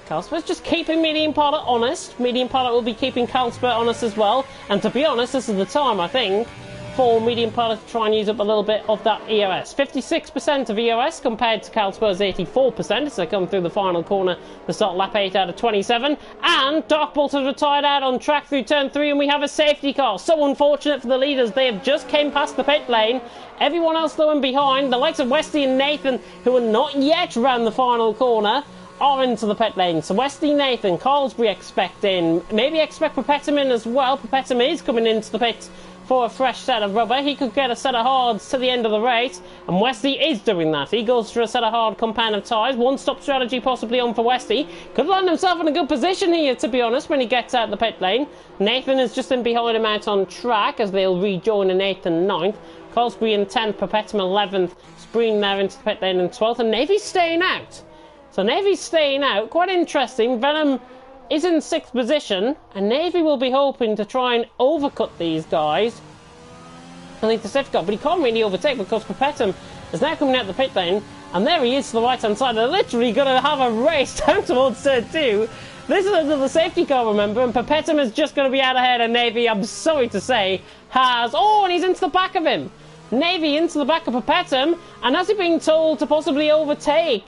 Carlsberg's just keeping Medium Pilot honest. Medium Pilot will be keeping Carlsberg honest as well. And to be honest, this is the time, I think, for Medium Pilot to try and use up a little bit of that ERS. 56% of ERS compared to Carlsberg's 84% as they come through the final corner to start lap 8 out of 27. And Darkbolt has retired out on track through turn 3, and we have a safety car. So unfortunate for the leaders. They have just came past the pit lane. Everyone else though in behind, the likes of Westy and Nathan, who are not yet round the final corner, are into the pit lane. So Westy, Nathan, Carlsbury expect in. Maybe expect Perpetuum in as well. Perpetuum is coming into the pit for a fresh set of rubber. He could get a set of hards to the end of the race, and Westy is doing that. He goes for a set of hard compound of tyres. One-stop strategy possibly on for Westy. Could land himself in a good position here, to be honest, when he gets out the pit lane. Nathan is just in behind him out on track as they'll rejoin in 8th and 9th. Carlsbury in 10th, Perpetuum 11th, Spreen there into the pit lane in 12th, and Navy's staying out. So Navy's staying out. Quite interesting. Venom is in 6th position, and Navy will be hoping to try and overcut these guys. I think the safety car, but he can't really overtake because Perpetuum is now coming out the pit lane, And there he is to the right-hand side. They're literally going to have a race down towards turn 2. This is another safety car, remember, and Perpetum is just going to be out ahead, and Navy, I'm sorry to say, has... Oh, and he's into the back of him. Navy into the back of Perpetum, and has he been told to possibly overtake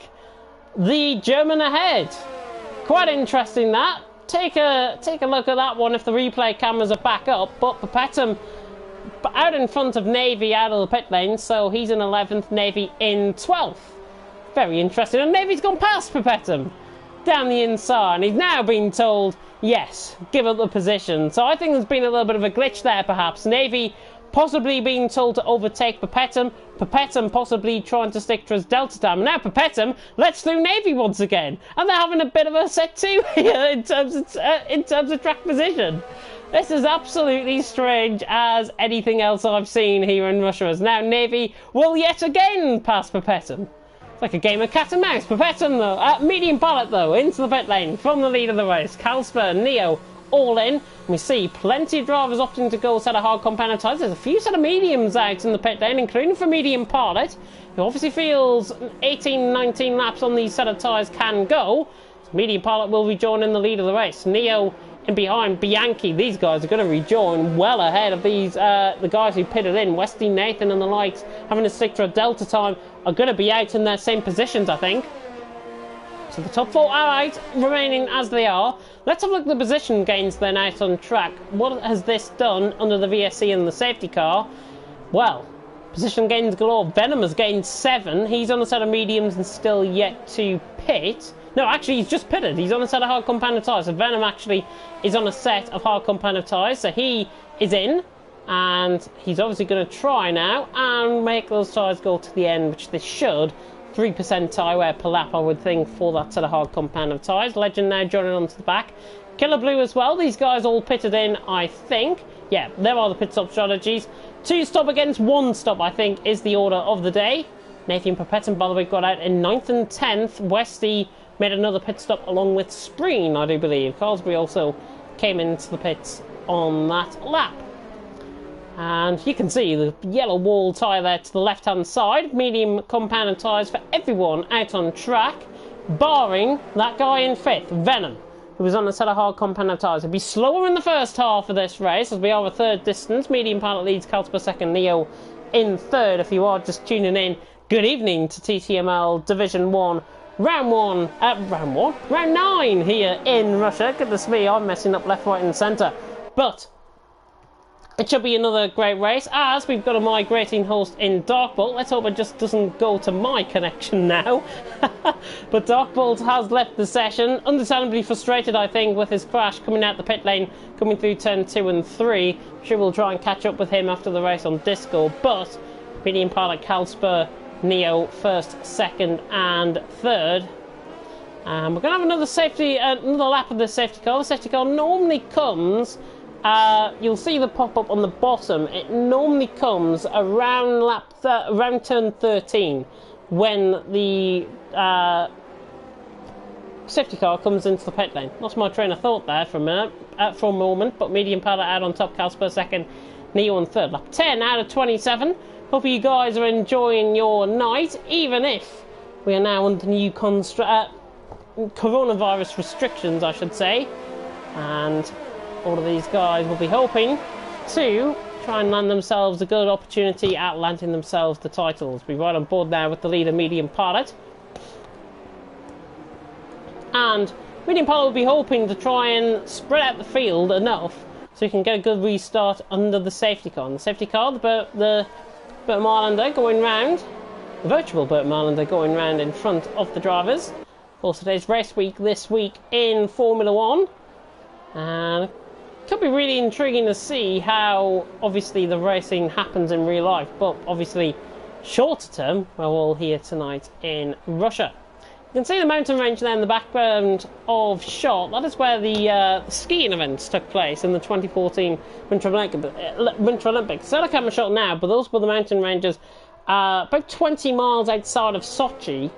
the German ahead? Quite interesting, that. Take a look at that one if the replay cameras are back up, but Perpetum out in front of Navy out of the pit lane, so he's in 11th, Navy in 12th. Very interesting, and Navy's gone past Perpetum down the inside, and he's now been told, yes, give up the position. So I think there's been a little bit of a glitch there, perhaps. Navy possibly being told to overtake Perpetum, Perpetum possibly trying to stick to his delta time. Now Perpetum lets through Navy once again, and they're having a bit of a set two here in terms of track position. This is absolutely strange as anything else I've seen here in Russia. As now Navy will yet again pass Perpetum. It's like a game of cat and mouse. Perpetum though, medium pilot though, into the pit lane from the lead of the race. Kalsper, Neo, all in. We see plenty of drivers opting to go set of hard compound tyres. There's a few set of mediums out in the pit lane, including for medium pilot, who obviously feels 18, 19 laps on these set of tyres can go. So medium pilot will rejoin in the lead of the race. Neo in behind, Bianchi. These guys are going to rejoin well ahead of these the guys who pitted in. Westy, Nathan and the likes having to stick to a delta time are going to be out in their same positions, I think. So the top 4 are out, remaining as they are. Let's have a look at the position gains then out on track. What has this done under the VSC and the safety car? Well, position gains galore. Venom has gained 7. He's on a set of mediums and still yet to pit. No, actually, he's just pitted. He's on a set of hard compounded tyres. So Venom actually is on a set of hard compounded tyres. So he is in. And he's obviously going to try now and make those tyres go to the end, which they should. 3% tyre wear per lap, I would think, for that set of hard compound of tyres. Legend now joining onto the back. Killer Blue as well. These guys all pitted in, I think. Yeah, there are the pit stop strategies. 2 stop against 1 stop, I think, is the order of the day. Nathan Perpetum, by the way, got out in 9th and 10th. Westy made another pit stop along with Spreen, I do believe. Carlsbury also came into the pits on that lap. And you can see the yellow wall tyre there to the left-hand side. Medium compounded tyres for everyone out on track, barring that guy in 5th, Venom, who was on a set of hard compounded tyres. It'll be slower in the first half of this race, as we are a third distance. Medium pilot leads, Kalsper second, Neo in third. If you are just tuning in, good evening to TTML Division 1. Round 9 here in Russia. Goodness me, I'm messing up left, right and centre. But it should be another great race, as we've got a migrating host in Darkbolt. Let's hope it just doesn't go to my connection now. But Darkbolt has left the session, understandably frustrated, I think, with his crash coming out the pit lane, coming through turn 2 and 3. I'm sure we'll try and catch up with him after the race on Discord. But medium pilot Kalsper, Neo, 1st, 2nd and 3rd. And we're going to have another lap of the safety car. The safety car normally comes... you'll see the pop-up on the bottom. It normally comes around turn 13 when the safety car comes into the pit lane. Lost my train of thought there for a moment, but medium pilot out on top, Kalsper second, Neo on third. Lap 10 out of 27. Hope you guys are enjoying your night, even if we are now under new coronavirus restrictions, I should say. And all of these guys will be hoping to try and land themselves a good opportunity at landing themselves the titles. We're right on board now with the leader, medium pilot. And medium pilot will be hoping to try and spread out the field enough so we can get a good restart under the safety car. And the safety car, the Bert Marlander going round, the virtual Bert Marlander going round in front of the drivers. Also, today's race week this week in Formula 1. And it could be really intriguing to see how, obviously, the racing happens in real life. But, obviously, shorter term, we're all here tonight in Russia. You can see the mountain range there in the background of shot. That is where the skiing events took place in the 2014 Winter Olympics. It's out of camera shot now, but those were the mountain ranges about 20 miles outside of Sochi,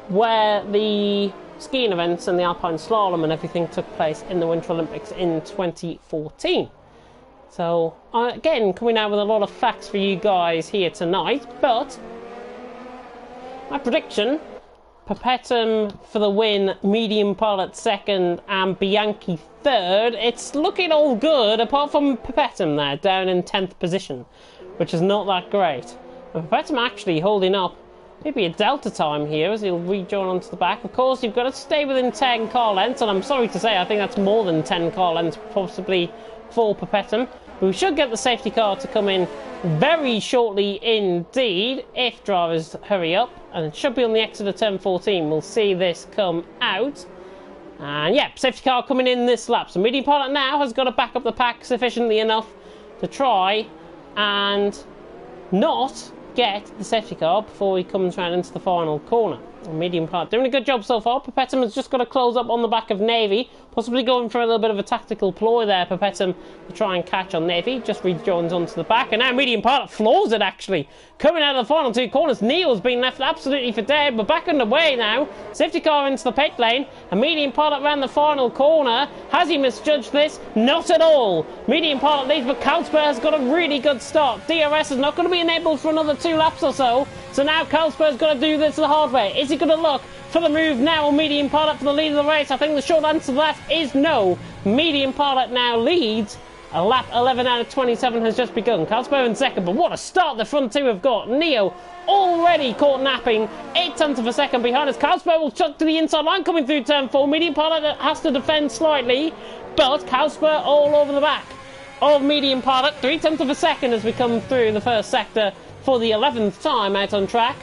where the skiing events and the alpine slalom and everything took place in the Winter Olympics in 2014. So, again, coming out with a lot of facts for you guys here tonight, but My prediction, Perpetuum for the win, Medium Pilot second, and Bianchi third. It's looking all good, apart from Perpetuum there, down in 10th position, which is not that great. And Perpetuum actually holding up maybe a delta time here as he'll rejoin onto the back. Of course, you've got to stay within 10 car lengths, and I'm sorry to say, I think that's more than 10 car lengths, possibly for Perpetuum. But we should get the safety car to come in very shortly indeed, if drivers hurry up. And it should be on the exit of turn 14. We'll see this come out. And yeah, safety car coming in this lap. So Medium Pilot now has got to back up the pack sufficiently enough to try and not get the safety car before he comes round into the final corner. Medium Pilot doing a good job so far. Perpetuum has just got to close up on the back of Navy, possibly going for a little bit of a tactical ploy there, Perpetuum, to try and catch on Navy. Just rejoins onto the back, and now Medium Pilot floors it actually. Coming out of the final two corners, Neil's been left absolutely for dead, but back underway now. Safety car into the pit lane, and Medium Pilot round the final corner. Has he misjudged this? Not at all. Medium Pilot leads, but Carlsberg has got a really good start. DRS is not going to be enabled for another 2 laps or so, so now Carlsberg's got to do this the hard way. Is he going to look for the move now on Medium Pilot for the lead of the race? I think the short answer to that is no. Medium Pilot now leads. A lap 11 out of 27 has just begun. Carlsberg in second, but what a start the front two have got. Neo already caught napping, 0.8 of a second behind us. Carlsberg will chuck to the inside line coming through turn 4. Medium Pilot has to defend slightly, but Carlsberg all over the back of Medium Pilot. 0.3 of a second as we come through the first sector for the 11th time out on track.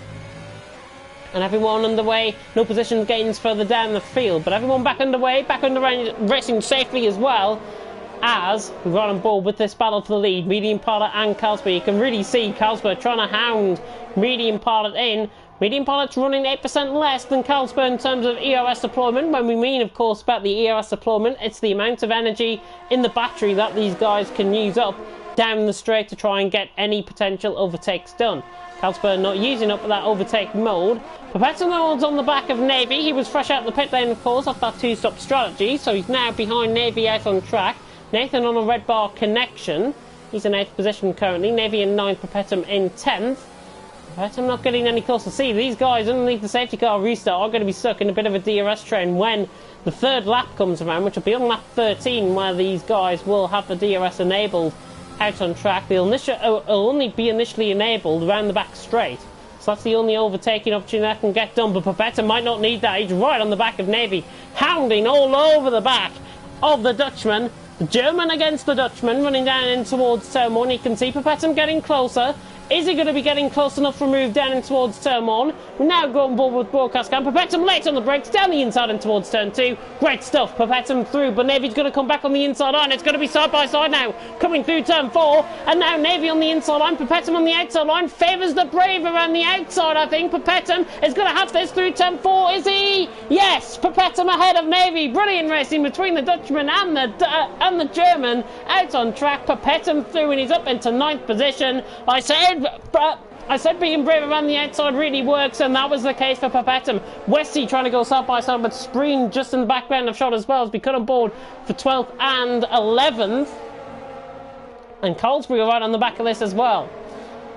And everyone underway, no position gains further down the field, but everyone back underway, racing safely as well, as we run on board with this battle for the lead. Medium Pilot and Carlsberg. You can really see Carlsberg trying to hound Medium Pilot in. Medium Pilot's running 8% less than Carlsberg in terms of ERS deployment. When we mean, of course, about the ERS deployment, it's the amount of energy in the battery that these guys can use up down the straight to try and get any potential overtakes done. Carlsberg not using up that overtake mode. Perpetuum on the back of Navy. He was fresh out the pit lane, of course, off that 2-stop strategy, so he's now behind Navy out on track. Nathan on a red bar connection. He's in 8th position currently. Navy in 9th, Perpetuum in 10th. Perpetuum not getting any closer. See, these guys underneath the safety car restart are going to be stuck in a bit of a DRS train when the third lap comes around, which will be on lap 13, where these guys will have the DRS enabled out on track. They'll only be initially enabled around the back straight. So that's the only overtaking opportunity that can get done, but Perpetuum might not need that. He's right on the back of Navy, hounding all over the back of the Dutchman. The German against the Dutchman, running down in towards turn 1. You can see Perpetuum getting closer. Is he going to be getting close enough for a move down in towards turn 1? We now go on board with broadcast cam. Perpetuum late on the brakes, down the inside and towards turn 2. Great stuff. Perpetuum through, but Navy's going to come back on the inside line. It's going to be side by side now, coming through turn 4. And now Navy on the inside line, Perpetuum on the outside line. Favours the brave around the outside, I think. Perpetuum is going to have this through turn 4, is he? Yes, Perpetuum ahead of Navy. Brilliant racing between the Dutchman and the German out on track. Perpetuum through, and he's up into 9th position. I said being brave around the outside really works, and that was the case for Perpetuum. Westy trying to go side by side, but Spreen just in the background of shot as well as we cut on board for 12th and 11th. And Carlsberg are right on the back of this as well.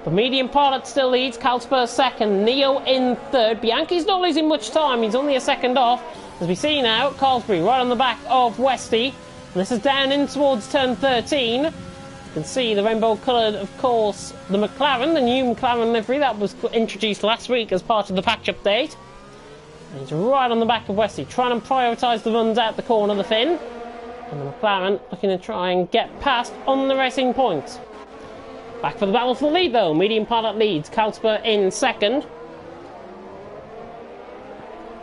The Medium Pilot still leads, Carlsberg second, Neo in third. Bianchi's not losing much time, he's only a second off. As we see now, Carlsberg right on the back of Westy. This is down in towards turn 13. You can see the rainbow coloured, of course, the McLaren, the new McLaren livery that was introduced last week as part of the patch update. And he's right on the back of Westy, trying to prioritise the runs out the corner of the fin. And the McLaren looking to try and get past on the racing points. Back for the battle for the lead though. Medium Pilot leads, Carlsberg in second.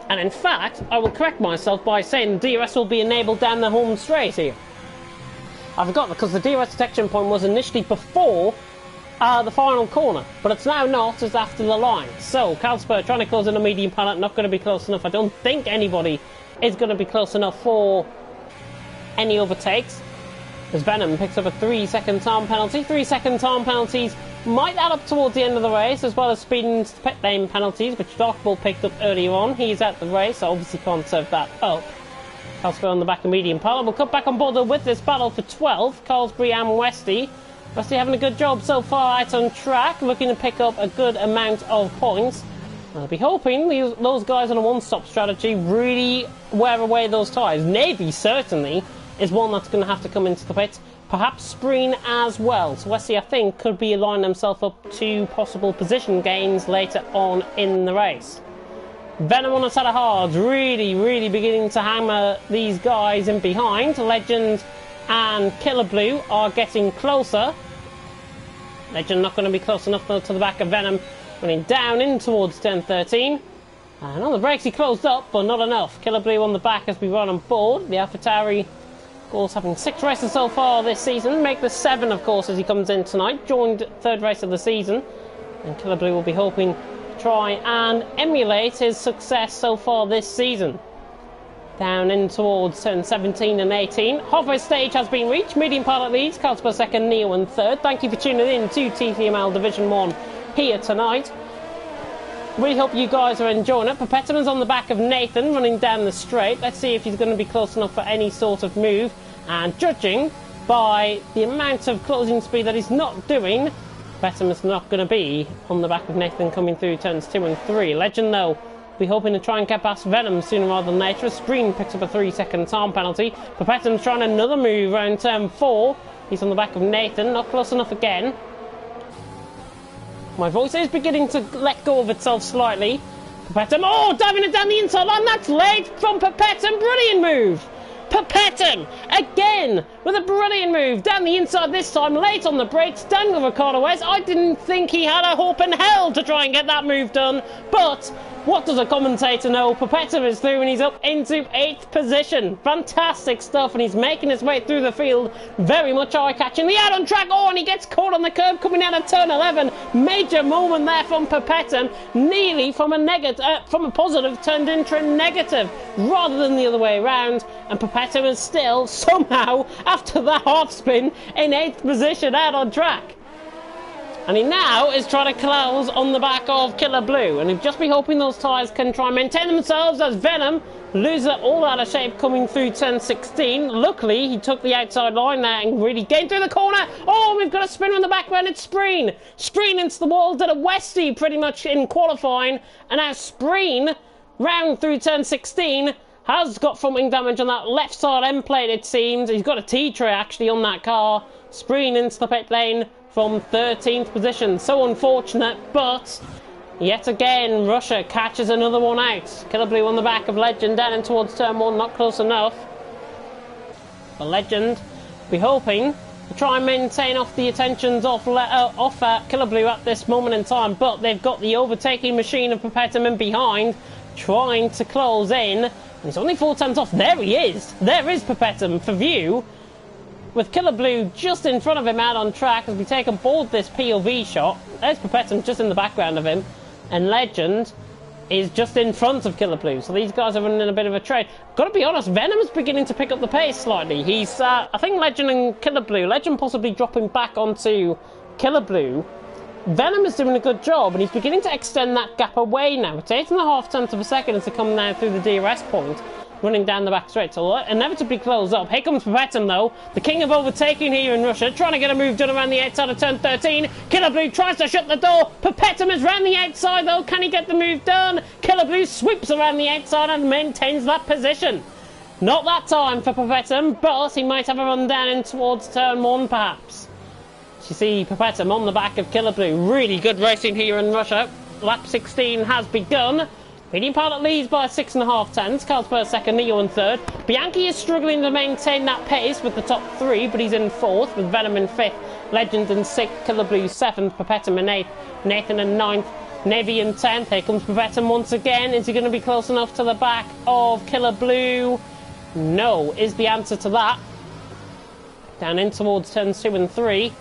And in fact, I will correct myself by saying the DRS will be enabled down the home straight here. I forgot, because the DRS detection point was initially before the final corner, but it's now not, it's after the line. So Carlsberg trying to close in a Medium Pilot, not going to be close enough. I don't think anybody is going to be close enough for any overtakes. As Venom picks up a 3-second time penalty. 3-second time penalties might add up towards the end of the race, as well as speeding to pit lane penalties, which Darkball picked up earlier on. He's at the race, so obviously can't serve that up. Carlsberg on the back of Medium Pilot. We'll cut back on board with this battle for 12th. Carlsberg and Westy. Westy having a good job so far out on track, looking to pick up a good amount of points. I'll be hoping those guys on a one-stop strategy really wear away those tyres. Navy certainly is one that's going to have to come into the pit. Perhaps Spreen as well. So Wesley, I think, could be lining himself up to possible position gains later on in the race. Venom on a set of hards, really beginning to hammer these guys in behind. Legend and Killer Blue are getting closer. Legend not going to be close enough though to the back of Venom, running down in towards turn 13. And on the brakes he closed up, but not enough. Killer Blue on the back as we run on board. The AlphaTauri, of course, having 6 races so far this season. Make the 7, of course, as he comes in tonight. Joined 3rd race of the season. And Killer Blue will be hoping to try and emulate his success so far this season. Down in towards turn 17 and 18. Halfway stage has been reached. Medium pilot leads, cars per second, Neo in 3rd. Thank you for tuning in to TTML Division 1 here tonight. Really hope you guys are enjoying it. Perpetuman's on the back of Nathan running down the straight. Let's see if he's going to be close enough for any sort of move. And judging by the amount of closing speed that he's not doing, Perpetuman's not going to be on the back of Nathan coming through turns 2 and 3. Legend though, be hoping to try and get past Venom sooner rather than later. Spreen picks up a 3-second time penalty. Perpetuman's trying another move around turn 4. He's on the back of Nathan, not close enough again. My voice is beginning to let go of itself slightly. Perpetum, oh, diving it down the inside line, that's late from Perpetum, brilliant move. Perpetum, again, with a brilliant move, down the inside this time, late on the brakes, Daniel Ricciardo West. I didn't think he had a hope in hell to try and get that move done, but what does a commentator know? Perpetum is through and he's up into 8th position. Fantastic stuff, and he's making his way through the field. Very much eye-catching. The out on track, oh, and he gets caught on the curb coming out of turn 11. Major moment there from Perpetum. Nearly from a positive turned into a negative, rather than the other way around. And Perpetum is still, somehow, after the half spin, in 8th position out on track. And he now is trying to close on the back of Killer Blue. And he'll just be hoping those tyres can try and maintain themselves as Venom loses it all out of shape coming through turn 16. Luckily, he took the outside line there and really gained through the corner. Oh, we've got a spinner in the background. It's Spreen. Spreen into the wall. Did a Westie pretty much in qualifying. And now Spreen, round through turn 16, has got front-wing damage on that left side end plate, it seems. He's got a T-tray actually on that car. Spreen into the pit lane from 13th position. So unfortunate, but yet again Russia catches another one out. Killer Blue on the back of Legend down in towards turn 1, not close enough. But Legend be hoping to try and maintain off the attentions off Killer Blue at this moment in time, but they've got the overtaking machine of Perpetum in behind trying to close in, and he's only 4 tenths off. There he is. There is Perpetum for view, with Killer Blue just in front of him out on track as we take aboard this POV shot. There's Perpetum just in the background of him, and Legend is just in front of Killer Blue. So these guys are running in a bit of a trade. Got to be honest, Venom's beginning to pick up the pace slightly. He's, I think Legend and Killer Blue, Legend possibly dropping back onto Killer Blue. Venom is doing a good job, and he's beginning to extend that gap away now. It's 8.5 tenths of a second to come now through the DRS point, running down the back straight. So inevitably close up. Here comes Perpetum though, the king of overtaking here in Russia, trying to get a move done around the outside of turn 13. Killer Blue tries to shut the door. Perpetum is round the outside though. Can he get the move done? Killer Blue sweeps around the outside and maintains that position. Not that time for Perpetum, but he might have a run down in towards turn 1 perhaps. You see Perpetum on the back of Killer Blue. Really good racing here in Russia. Lap 16 has begun. Medium pilot leads by 6.5 tenths. Cars per second, Neo in 3rd. Bianchi is struggling to maintain that pace with the top 3, but he's in 4th, with Venom in 5th, Legend in 6th, Killer Blue 7th, Perpetum in 8th, Nathan in 9th, Navy in 10th. Here comes Perpetum once again. Is he going to be close enough to the back of Killer Blue? No, is the answer to that. Down in towards turns 2 and 3.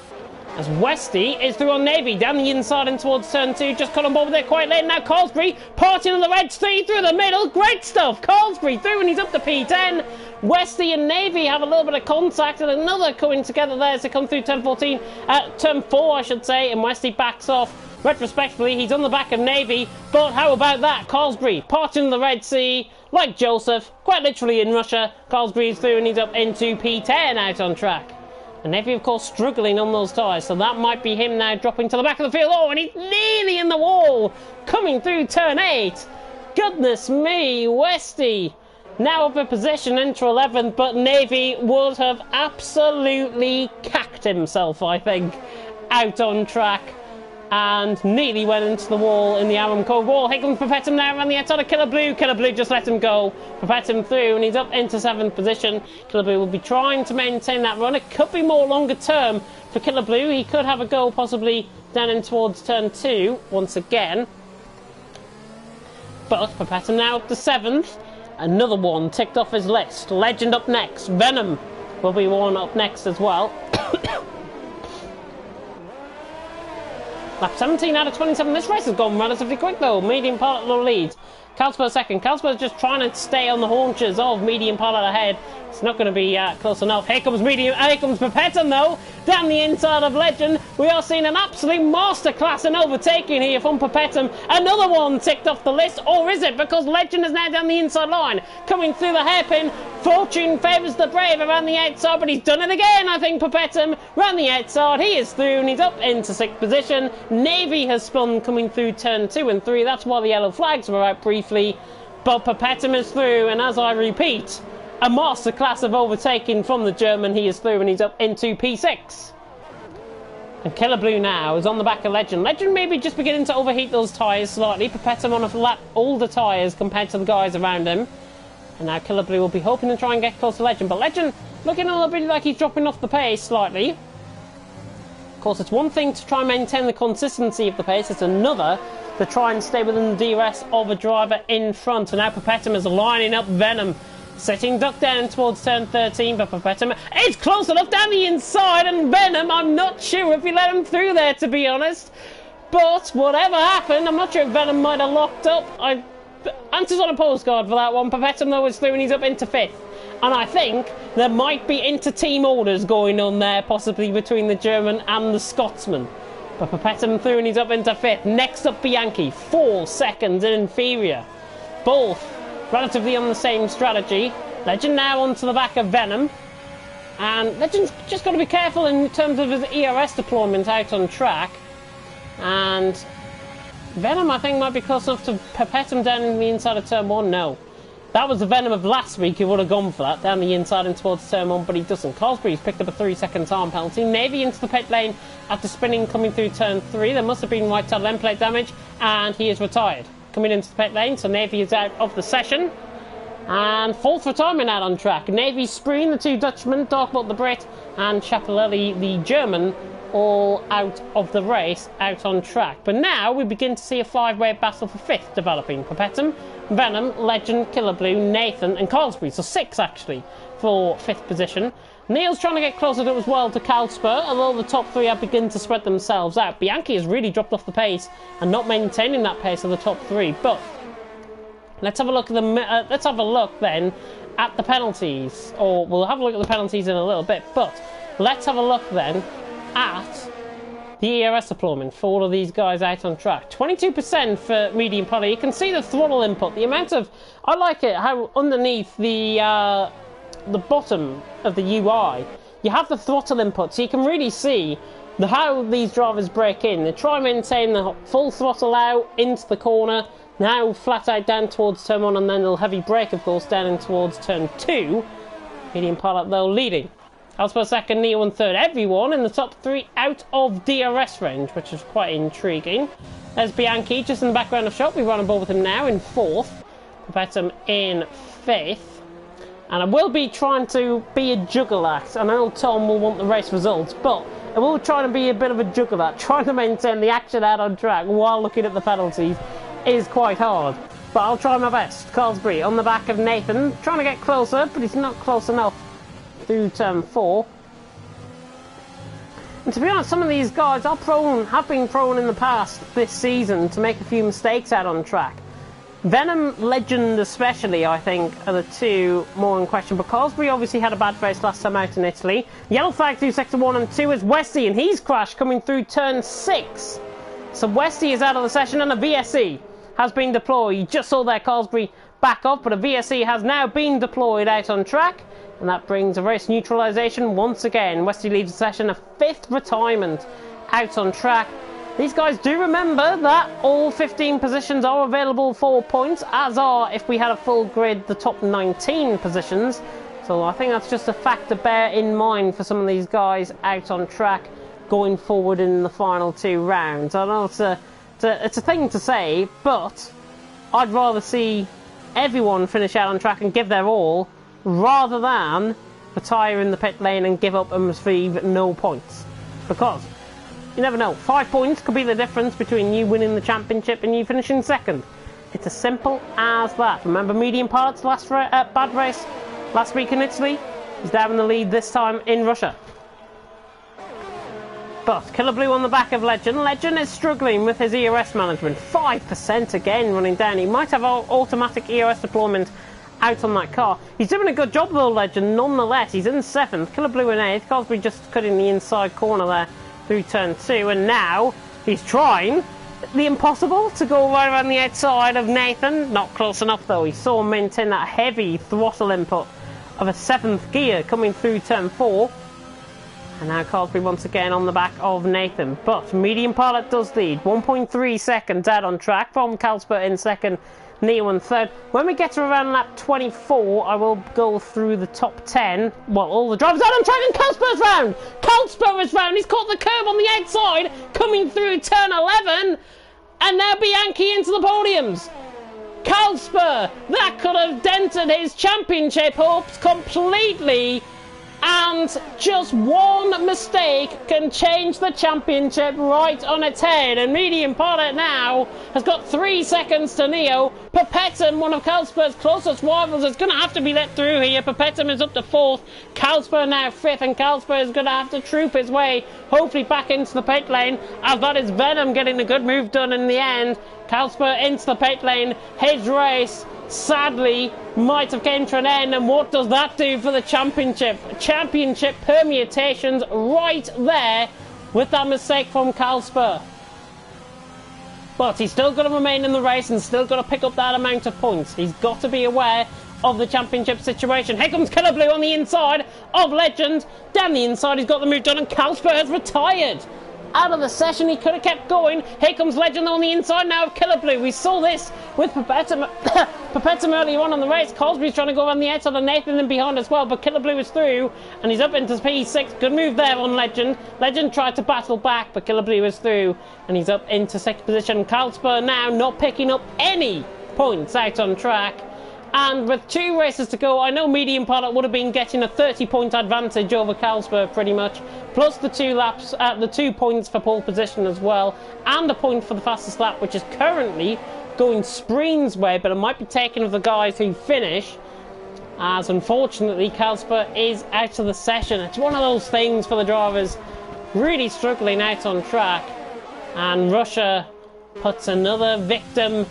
As Westie is through on Navy, down the inside and towards turn 2, just got on board with it quite late. Now Carlsbury, parting on the Red Sea through the middle, great stuff. Carlsbury through and he's up to P10. Westie and Navy have a little bit of contact and another coming together there as they come through turn 4 I should say, and Westie backs off. Retrospectively, he's on the back of Navy, but how about that? Carlsbury parting on the Red Sea, like Joseph, quite literally in Russia. Carlsbury is through and he's up into P10 out on track. And Navy, of course, struggling on those tyres, so that might be him now dropping to the back of the field. Oh, and he's nearly in the wall, coming through turn 8. Goodness me, Westy. Now up in position, into 11th, but Navy would have absolutely cacked himself, I think, out on track. And nearly went into the wall in the Aramco wall. Here comes Perpetum now around the outside of Killer Blue. Killer Blue just let him go. Perpetum through, and he's up into 7th position. Killer Blue will be trying to maintain that run. It could be more longer term for Killer Blue. He could have a goal possibly down in towards turn 2 once again. But Perpetum now up to 7th. Another one ticked off his list. Legend up next. Venom will be one up next as well. Lap 17 out of 27. This race has gone relatively quick though. Medium Pilot the lead. Carlsberg second. Carlsberg's just trying to stay on the haunches of Medium Pilot ahead. It's not going to be close enough. Here comes Perpetum though. Down the inside of Legend. We are seeing an absolute masterclass in overtaking here from Perpetum. Another one ticked off the list. Or is it? Because Legend is now down the inside line. Coming through the hairpin. Fortune favours the brave around the outside, but he's done it again, I think, Perpetum. Round the outside, he is through, and he's up into 6th position. Navy has spun coming through turn 2 and 3. That's why the yellow flags were out briefly. But Perpetum is through, and as I repeat, a masterclass of overtaking from the German. He is through, and he's up into P6. And Killer Blue now is on the back of Legend. Legend maybe just beginning to overheat those tyres slightly. Perpetum on a lap older tyres compared to the guys around him. And now Killer Blue will be hoping to try and get close to Legend. But Legend looking a little bit like he's dropping off the pace slightly. Of course, it's one thing to try and maintain the consistency of the pace. It's another to try and stay within the DRS of a driver in front. And now Perpetum is lining up Venom. Setting duck down towards turn 13, but Perpetum is close enough down the inside. And Venom, I'm not sure if he let him through there, to be honest. But whatever happened, I'm not sure if Venom might have locked up. Answers on a postcard for that one. Perpetum though is through and he's up into 5th. And I think there might be inter-team orders going on there, possibly between the German and the Scotsman. But Perpetum through and he's up into 5th. Next up Bianchi, 4 seconds in inferior. Both relatively on the same strategy. Legend now onto the back of Venom. And Legend's just got to be careful in terms of his ERS deployment out on track. And Venom, I think, might be close enough to Perpetum down in the inside of turn 1. No. That was the Venom of last week who would have gone for that, down the inside and towards turn 1, but he doesn't. Carlsbury's picked up a 3-second time penalty. Navy into the pit lane after spinning coming through turn 3. There must have been white tail end plate damage, and he is retired. Coming into the pit lane, so Navy is out of the session. And 4th retirement out on track. Navy, Spreen, the 2 Dutchmen, Darkbolt the Brit, and Chapelelli, the German, all out of the race, out on track. But now we begin to see a 5-way battle for 5th developing. Perpetum, Venom, Legend, Killer Blue, Nathan and Carlsbury. So 6 actually for 5th position. Neil's trying to get closer to as well to Carlsberg, although the top 3 have begun to spread themselves out. Bianchi has really dropped off the pace and not maintaining that pace of the top 3. But let's have a look at let's have a look then at the penalties, or we'll have a look at the penalties in a little bit. But let's have a look then at the ERS deployment for all of these guys out on track. 22% for medium poly. You can see the throttle input. The amount of, I like it how underneath the bottom of the UI you have the throttle input, so you can really see how these drivers break in. They try and maintain the full throttle out into the corner, now flat out down towards turn 1, and then they'll heavy brake of course down in towards turn 2. Medium pilot though leading. Carlsberg second, Neo in third. Everyone in the top 3 out of DRS range, which is quite intriguing. There's Bianchi just in the background of shot. We run on board with him now in 4th. Perpetum in 5th. And I will be trying to be a juggle act. I know Tom will want the race results, but I will try to be a bit of a juggle act. Trying to maintain the action out on track while looking at the penalties is quite hard. But I'll try my best. Carlsbury on the back of Nathan, trying to get closer, but he's not close enough through turn 4. And to be honest, some of these guys are have been prone in the past this season to make a few mistakes out on track. Venom, Legend especially, I think, are the 2 more in question. But Carlsbury obviously had a bad race last time out in Italy. Yellow flag through sector 1 and 2 is Westy, and he's crashed coming through turn 6. So Westy is out of the session, and a VSE has been deployed. You just saw there Carlsbury back off, but a VSE has now been deployed out on track. And that brings a race neutralisation once again. Westy leaves the session, a 5th retirement out on track. These guys do remember that all 15 positions are available for points, as are, if we had a full grid, the top 19 positions. So I think that's just a fact to bear in mind for some of these guys out on track going forward in the final 2 rounds. I know it's a thing to say, but I'd rather see everyone finish out on track and give their all, rather than retire in the pit lane and give up and receive no points. Because you never know, 5 points could be the difference between you winning the championship and you finishing second. It's as simple as that. Remember Medium Pilot's last bad race last week in Italy? He's down in the lead this time in Russia. But Killer Blue on the back of Legend. Legend is struggling with his ERS management. 5% again running down. He might have automatic ERS deployment out on that car. He's doing a good job though, Legend, nonetheless. He's in 7th, Killer Blue in 8th. Cosby just cutting the inside corner there through turn 2, and now he's trying the impossible to go right around the outside of Nathan. Not close enough though. He saw him maintain that heavy throttle input of a 7th gear coming through turn 4. And now Cosby once again on the back of Nathan. But Medium Pilot does lead. 1.3 seconds out on track from Calsper in 2nd, Neo in 3rd. When we get to around lap 24, I will go through the top 10. Well, all the drivers out on track, and Calsper's round! Calsper is round! He's caught the curb on the outside, coming through turn 11. And now Bianchi into the podiums. Calsper, that could have dented his championship hopes completely. And just one mistake can change the championship right on its head. And Medium Pilot now has got 3 seconds to Neo. Papetum, one of Calsper's closest rivals, is going to have to be let through here. Papetum is up to 4th. Calsper now 5th, and Calsper is going to have to troop his way, hopefully back into the pit lane, as that is Venom getting a good move done in the end. Calsper into the pit lane. His race, sadly, might have came to an end, and what does that do for the championship? Championship permutations right there with that mistake from Calsper. But he's still got to remain in the race and still got to pick up that amount of points. He's got to be aware of the championship situation. Here comes Killer Blue on the inside of Legend. Down the inside, he's got the move done, and Calsper has retired out of the session. He could have kept going. Here comes Legend on the inside now of Killer Blue. We saw this with Papetum earlier on in the race. Cosby's trying to go around the outside of Nathan and behind as well, but Killer Blue is through, and he's up into P6. Good move there on Legend. Legend tried to battle back, but Killer Blue is through, and he's up into 6th position. Calsper now not picking up any points out on track. And with 2 races to go, I know Medium Pilot would have been getting a 30-point advantage over Calsper pretty much, plus the 2 laps, the 2 points for pole position as well, and a point for the fastest lap, which is currently going Spreen's way, but it might be taken of the guys who finish, as unfortunately Calsper is out of the session. It's one of those things for the drivers really struggling out on track, and Russia puts another victim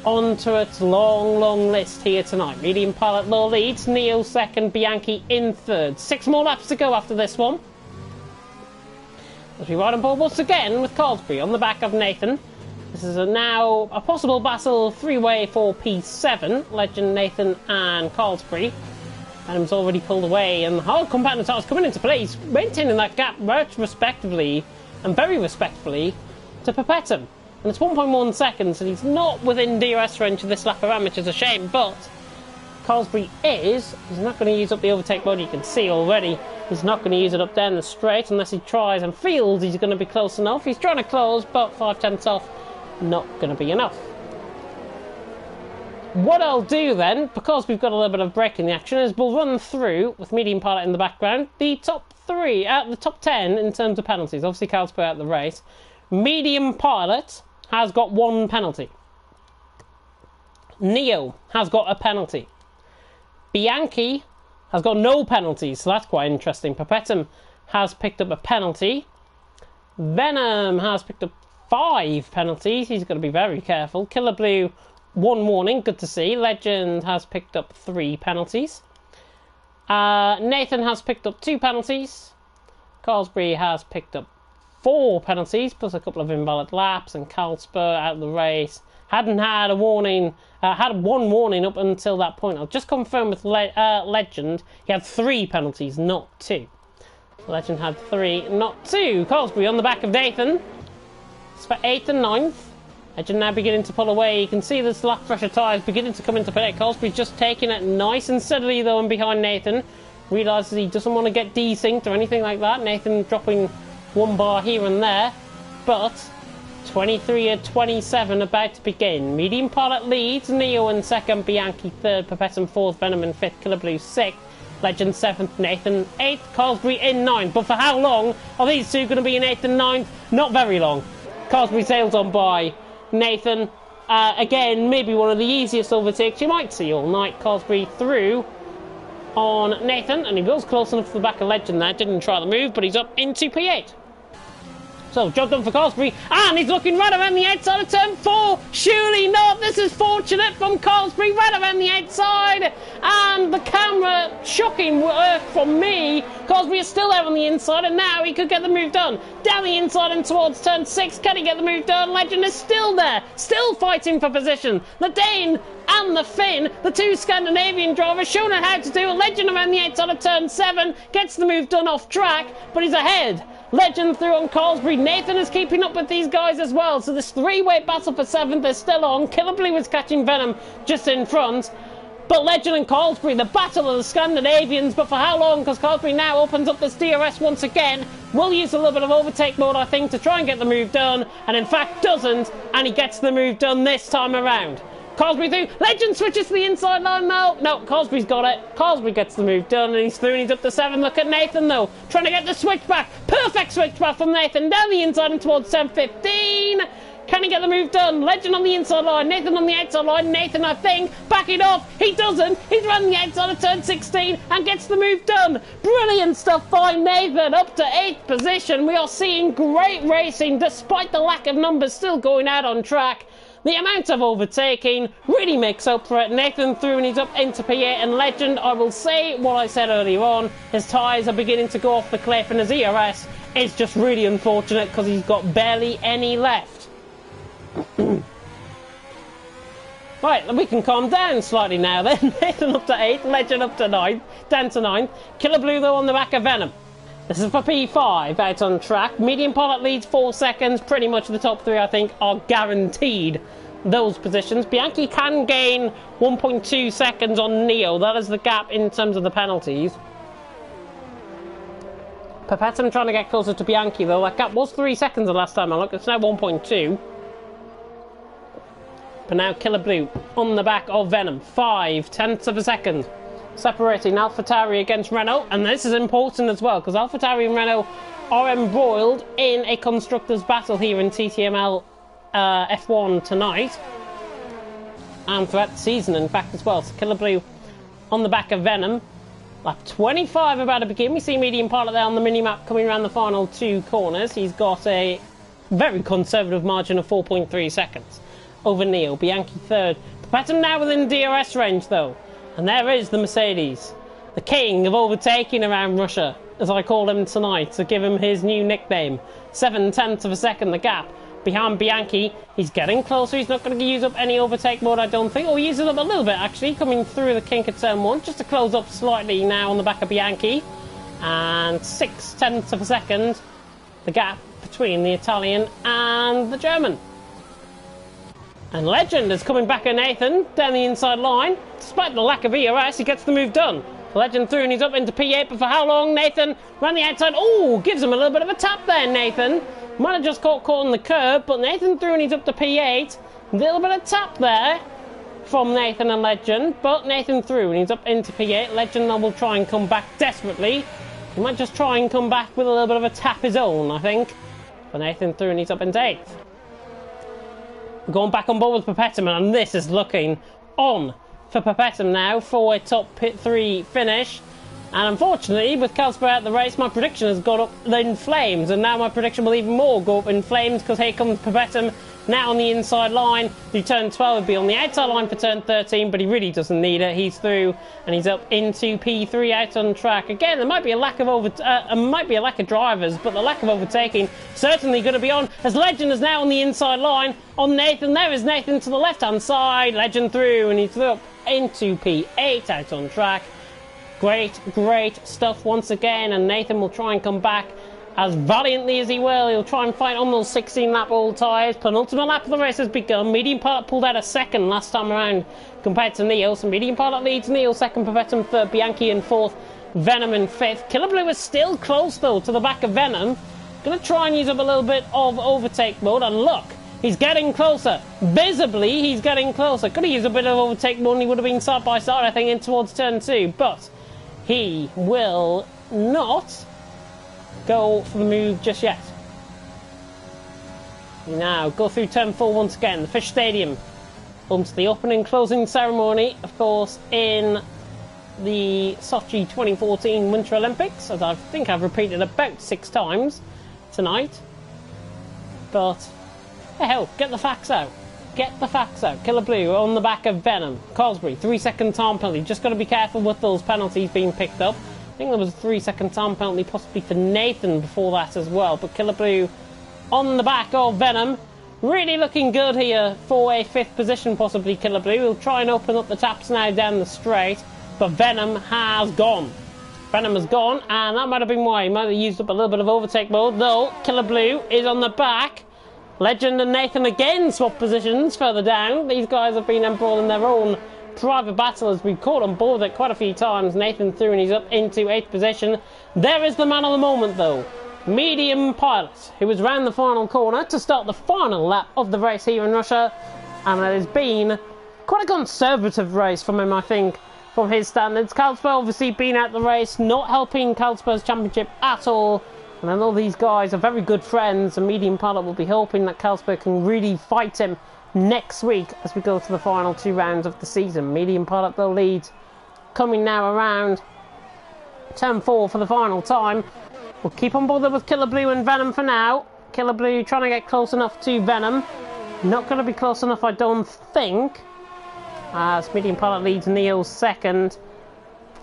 onto its long list here tonight. Medium Pilot low leads, Neo 2nd, Bianchi in 3rd. 6 more laps to go after this one, as we ride on board once again with Cosby on the back of Nathan. This is now a possible battle 3-way for P7, Legend, Nathan and Cosby. Venom's already pulled away, and the whole compound tires coming into place, maintaining that gap most respectively and very respectfully to Papetum. And it's 1.1 seconds, and he's not within DRS range of this lap around, which is a shame, but Cosby is. He's not going to use up the overtake mode, you can see already. He's not going to use it up down the straight unless he tries and feels he's going to be close enough. He's trying to close, but 5/10 off, not going to be enough. What I'll do then, because we've got a little bit of break in the action, is we'll run through, with Medium Pilot in the background, the top 10 in terms of penalties. Obviously, Calsper out of the race. Medium Pilot has got 1 penalty. Neo has got a penalty. Bianchi has got no penalties, so that's quite interesting. Papetum has picked up a penalty. Venom has picked up 5 penalties. He's got to be very careful. Killer Blue, 1 warning, good to see. Legend has picked up 3 penalties. Nathan has picked up 2 penalties. Cosby has picked up 4 penalties, plus a couple of invalid laps, and Calsper out of the race hadn't had a warning, had one warning up until that point. I'll just confirm with Legend, he had 3 penalties, not 2. Legend had 3, not 2. Cosby on the back of Nathan. It's for 8th and 9th. Legend now beginning to pull away. You can see the slack pressure tyres beginning to come into play. Cosby's just taking it nice and steadily though, and behind Nathan. Realises he doesn't want to get desynced or anything like that. Nathan dropping 1 bar here and there. But 23 at 27 about to begin. Medium Pilot leads. Neo in 2nd. Bianchi 3rd. Papetum 4th. Venom in 5th. Killer Blue 6th. Legend 7th. Nathan 8th. Cosby in 9th. But for how long are these two going to be in 8th and 9th? Not very long. Cosby sails on by Nathan. Again, maybe one of the easiest overtakes you might see all night. Cosby through on Nathan, and he goes close enough to the back of Legend there. Didn't try the move, but he's up into P8. So, job done for Cosby, and he's looking right around the outside of turn 4. Surely not. This is fortunate from Cosby, right around the outside. And the camera, shocking work from me. Cosby is still out on the inside, and now he could get the move done. Down the inside and towards turn 6. Can he get the move done? Legend is still there, still fighting for position. The Dane and the Finn, the 2 Scandinavian drivers, showing how to do a Legend around the outside of turn 7. Gets the move done off track, but he's ahead. Legend through on Cosby. Nathan is keeping up with these guys as well. So this 3-way battle for 7th is still on. Killer Blue is catching Venom just in front. But Legend and Cosby, the battle of the Scandinavians. But for how long? Because Cosby now opens up this DRS once again. Will use a little bit of overtake mode, I think, to try and get the move done. And in fact doesn't. And he gets the move done this time around. Cosby through. Legend switches to the inside line now. No, Cosby's got it. Cosby gets the move done, and he's through, and he's up to 7. Look at Nathan, though. Trying to get the switch back. Perfect switch back from Nathan. Down the inside and towards 10-15. Can he get the move done? Legend on the inside line. Nathan on the outside line. Nathan, I think, backing off. He doesn't. He's running the outside of turn 16 and gets the move done. Brilliant stuff by Nathan. Up to 8th position. We are seeing great racing, despite the lack of numbers still going out on track. The amount of overtaking really makes up for it. Nathan through, and he's up into P8. And Legend, I will say what I said earlier on, his tyres are beginning to go off the cliff, and his ERS is just really unfortunate because he's got barely any left. Right, we can calm down slightly now then. Nathan up to 8th, Legend up to 9th, down to 9th. Killer Blue though on the back of Venom. This is for P5 out on track. Medium Pilot leads 4 seconds. Pretty much the top 3, I think, are guaranteed those positions. Bianchi can gain 1.2 seconds on Neo. That is the gap in terms of the penalties. Papetum trying to get closer to Bianchi, though. That gap was 3 seconds the last time I looked. It's now 1.2. But now Killer Blue on the back of Venom. 0.5 of a second. Separating AlphaTauri against Renault, and this is important as well because AlphaTauri and Renault are embroiled in a constructors battle here in TTML F1 tonight and throughout the season in fact as well. So Killer Blue on the back of Venom, lap 25 about to begin. We see Medium Pilot there on the mini-map coming around the final 2 corners. He's got a very conservative margin of 4.3 seconds over Neo. Bianchi 3rd. Papetum now within DRS range though. And there is the Mercedes, the king of overtaking around Russia, as I call him tonight, to give him his new nickname. 0.7 of a second, the gap behind Bianchi. He's getting closer. He's not going to use up any overtake mode, I don't think. Or use it up a little bit, actually, coming through the kink at turn 1, just to close up slightly now on the back of Bianchi. And 0.6 of a second, the gap between the Italian and the German. And Legend is coming back at Nathan down the inside line. Despite the lack of ERS, he gets the move done. Legend through, and he's up into P8, but for how long? Nathan ran the outside. Oh, gives him a little bit of a tap there, Nathan. Might have just caught on the curb, but Nathan through, and he's up to P8. A little bit of tap there from Nathan and Legend, but Nathan through, and he's up into P8. Legend will try and come back desperately. He might just try and come back with a little bit of a tap his own, I think. But Nathan through, and he's up into 8th. We're going back on board with Papetum, and this is looking on for Papetum now for a top 3 finish. And unfortunately, with Kasper out the race, my prediction has gone up in flames, and now my prediction will even more go up in flames because here comes Papetum now on the inside line. The turn 12 would be on the outside line for turn 13, but he really doesn't need it. He's through and he's up into P3 out on track. Again, there might be a lack of drivers, but the lack of overtaking certainly going to be on, as Legend is now on the inside line on Nathan. There is Nathan to the left-hand side. Legend through and he's up into P8 out on track. Great stuff once again, and Nathan will try and come back as valiantly as he will. He'll try and fight on those 16-lap all tyres. Penultimate lap of the race has begun. Medium Pilot pulled out a second last time around compared to Neo. So Medium Pilot leads Neo second, Pavetum third, Bianchi in fourth, Venom in fifth. Killer Blue is still close though to the back of Venom. Going to try and use up a little bit of overtake mode, and look, he's getting closer. Visibly, he's getting closer. Could have used a bit of overtake mode and he would have been side by side, I think, in towards turn 2, but he will not go for the move just yet. We now go through turn 4 once again, the Fish Stadium, onto the opening closing ceremony, of course, in the Sochi 2014 Winter Olympics, as I think I've repeated about 6 times tonight. But hey, hell, get the facts out. Get the facts out. Killer Blue on the back of Venom. Cosbury, 3-second time penalty. Just got to be careful with those penalties being picked up. I think there was a 3-second time penalty possibly for Nathan before that as well. But Killer Blue on the back of Venom. Really looking good here for a 5th position, possibly Killer Blue. He'll try and open up the taps now down the straight. But Venom has gone. Venom has gone, and that might have been why. He might have used up a little bit of overtake mode, though. Killer Blue is on the back. Legend and Nathan again swap positions further down. These guys have been embroiled in their own private battle as we've caught on board it quite a few times. Nathan through and he's up into 8th position. There is the man of the moment though. Medium Pilot, who was round the final corner to start the final lap of the race here in Russia. And it has been quite a conservative race from him, I think, from his standards. Carlsberg obviously been at the race, not helping Carlsberg's championship at all. And I know these guys are very good friends, and Medium Pilot will be hoping that Carlsberg can really fight him next week as we go to the final 2 rounds of the season. Medium Pilot will lead, coming now around turn 4 for the final time. We'll keep on board with Killer Blue and Venom for now. Killer Blue trying to get close enough to Venom. Not going to be close enough, I don't think, as Medium Pilot leads Neo second.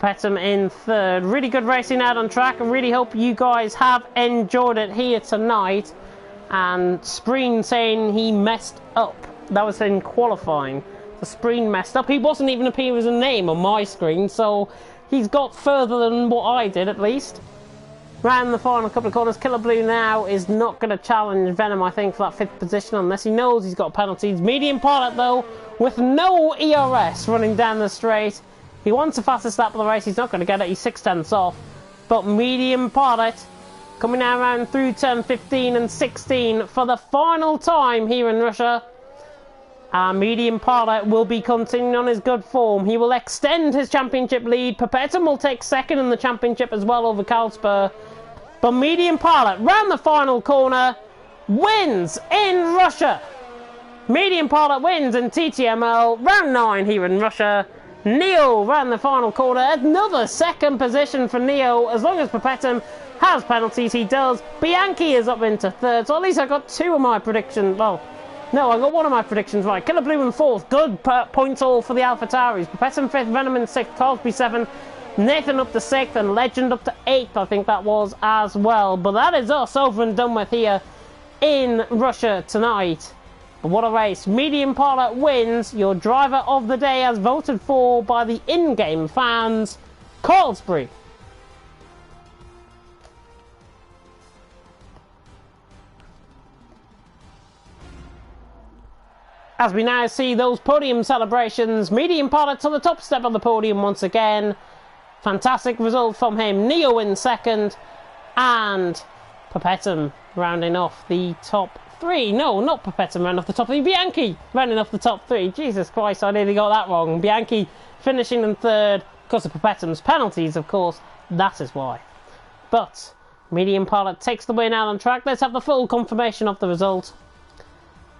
Petum in third. Really good racing out on track. I really hope you guys have enjoyed it here tonight. And Spreen saying he messed up. That was in qualifying. So Spreen messed up. He wasn't even appearing as a name on my screen, so he's got further than what I did at least. Round the final couple of corners. Killer Blue now is not going to challenge Venom, I think, for that 5th position unless he knows he's got penalties. Medium Pilot though, with no ERS running down the straight. He wants the fastest lap of the race. He's not going to get it. He's 6/10 off. But Medium Pilot coming now around through turn 15 and 16 for the final time here in Russia. Medium Pilot will be continuing on his good form. He will extend his championship lead. Papetum will take second in the championship as well over Carlsberg. But Medium Pilot, round the final corner, wins in Russia. Medium Pilot wins in TTML, round 9 here in Russia. Neo round the final corner, another 2nd position for Neo. As long as Papetum has penalties, he does. Bianchi is up into 3rd, so at least I got 2 of my predictions. Well, no, I got 1 of my predictions right. Killer Blue in 4th, good points all for the AlphaTauris. Papetum 5th, Venom in 6th, Cosby 7th, Nathan up to 6th, and Legend up to 8th, I think that was as well. But that is us over and done with here in Russia tonight. What a race. Medium Pilot wins. Your driver of the day as voted for by the in-game fans, Carlsbury. As we now see those podium celebrations, Medium Pilot to the top step of the podium once again. Fantastic result from him. Neo in 2nd, and Papetum rounding off the top 3. No, not Papetum rounding off the top 3. Bianchi rounding off the top 3. Jesus Christ, I nearly got that wrong. Bianchi finishing in 3rd because of Papetum's penalties, of course. That is why. But Medium Pilot takes the win out on track. Let's have the full confirmation of the result.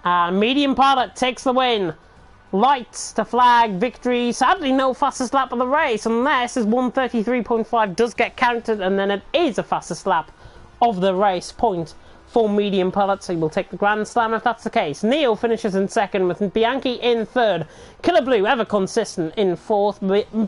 Medium Pilot takes the win. Lights to flag victory. Sadly, no fastest lap of the race, unless his 1:33.5 does get counted, and then it is a fastest lap of the race point for medium pellets, so he will take the Grand Slam if that's the case. Neo finishes in second, with Bianchi in third. Killer Blue, ever consistent, in fourth.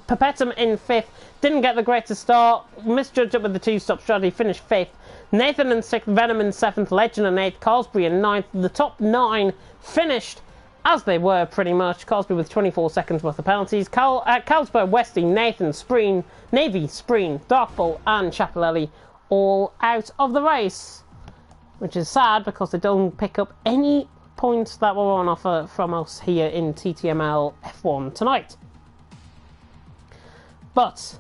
Perpetuum in fifth. Didn't get the greatest start. Misjudged it with the two-stop strategy. Finished fifth. Nathan in sixth. Venom in seventh. Legend in eighth. Carsbury in ninth. The top 9 finished as they were, pretty much. Carsbury with 24 seconds worth of penalties. Carlsberg, Westy, Nathan, Spreen, Navy, Spreen, Darkbull, and Chapelelli all out of the race, which is sad because they don't pick up any points that were on offer from us here in TTML F1 tonight. But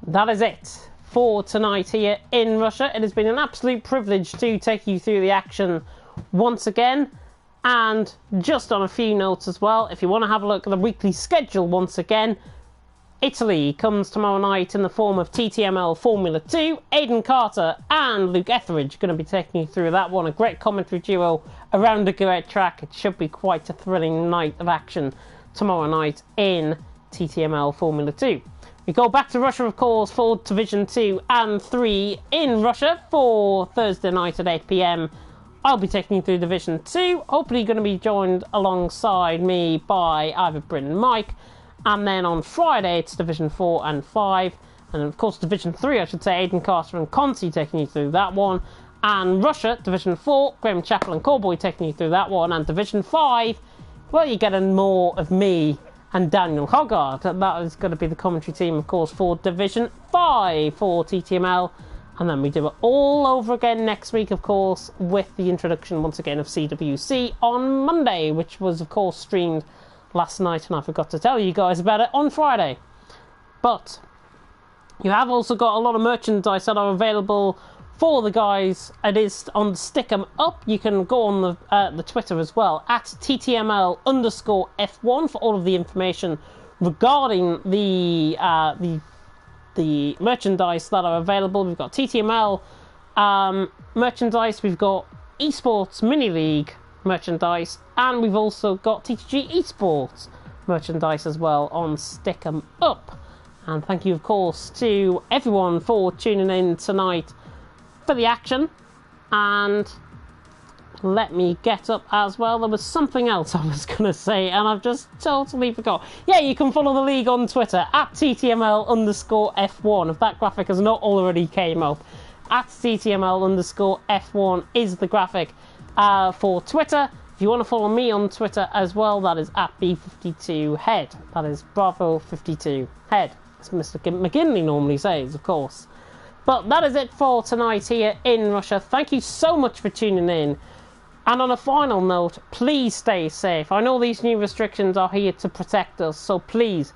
that is it for tonight here in Russia. It has been an absolute privilege to take you through the action once again. And just on a few notes as well, if you want to have a look at the weekly schedule once again, Italy comes tomorrow night in the form of TTML Formula 2. Aidan Carter and Luke Etheridge are going to be taking you through that one. A great commentary duo around a great track. It should be quite a thrilling night of action tomorrow night in TTML Formula 2. We go back to Russia, of course, for Division 2 and 3 in Russia for Thursday night at 8 PM. I'll be taking you through Division 2. Hopefully going to be joined alongside me by either Bryn and Mike. And then on Friday, it's Division 4 and 5. And of course, Division 3, I should say, Aidan Carter and Conti taking you through that one. And Russia, Division 4, Graham Chappell and Cowboy taking you through that one. And Division 5, well, you're getting more of me and Daniel Hoggart. That is going to be the commentary team, of course, for Division 5 for TTML. And then we do it all over again next week, of course, with the introduction, once again, of CWC on Monday, which was, of course, streamed last night, and I forgot to tell you guys about it on Friday. But you have also got a lot of merchandise that are available for the guys. It is on Stick 'em Up. You can go on the Twitter as well, at TTML_F1 for all of the information regarding the merchandise that are available. We've got TTML merchandise, we've got Esports Mini League merchandise, and we've also got TTG Esports merchandise as well on Stick 'em Up. And thank you, of course, to everyone for tuning in tonight for the action. And let me get up as well. There was something else I was going to say, and I've just totally forgot. Yeah, you can follow the league on Twitter, at TTML_F1, if that graphic has not already came up. At TTML_F1 is the graphic for Twitter. If you want to follow me on Twitter as well, that is at B52Head. That is Bravo52Head, as Mr. McGinley normally says, of course. But that is it for tonight here in Russia. Thank you so much for tuning in. And on a final note, please stay safe. I know these new restrictions are here to protect us, so please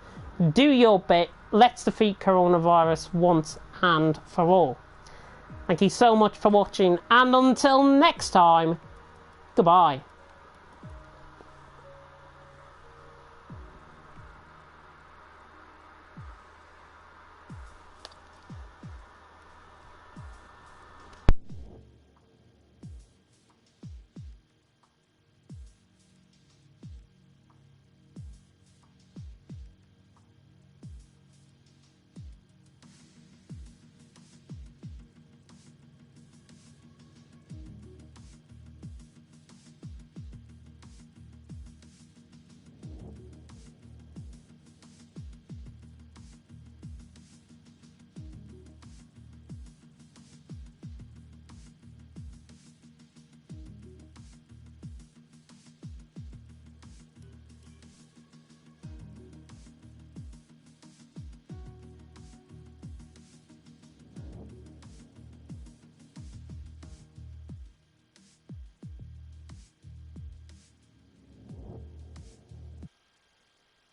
do your bit. Let's defeat coronavirus once and for all. Thank you so much for watching, and until next time, goodbye.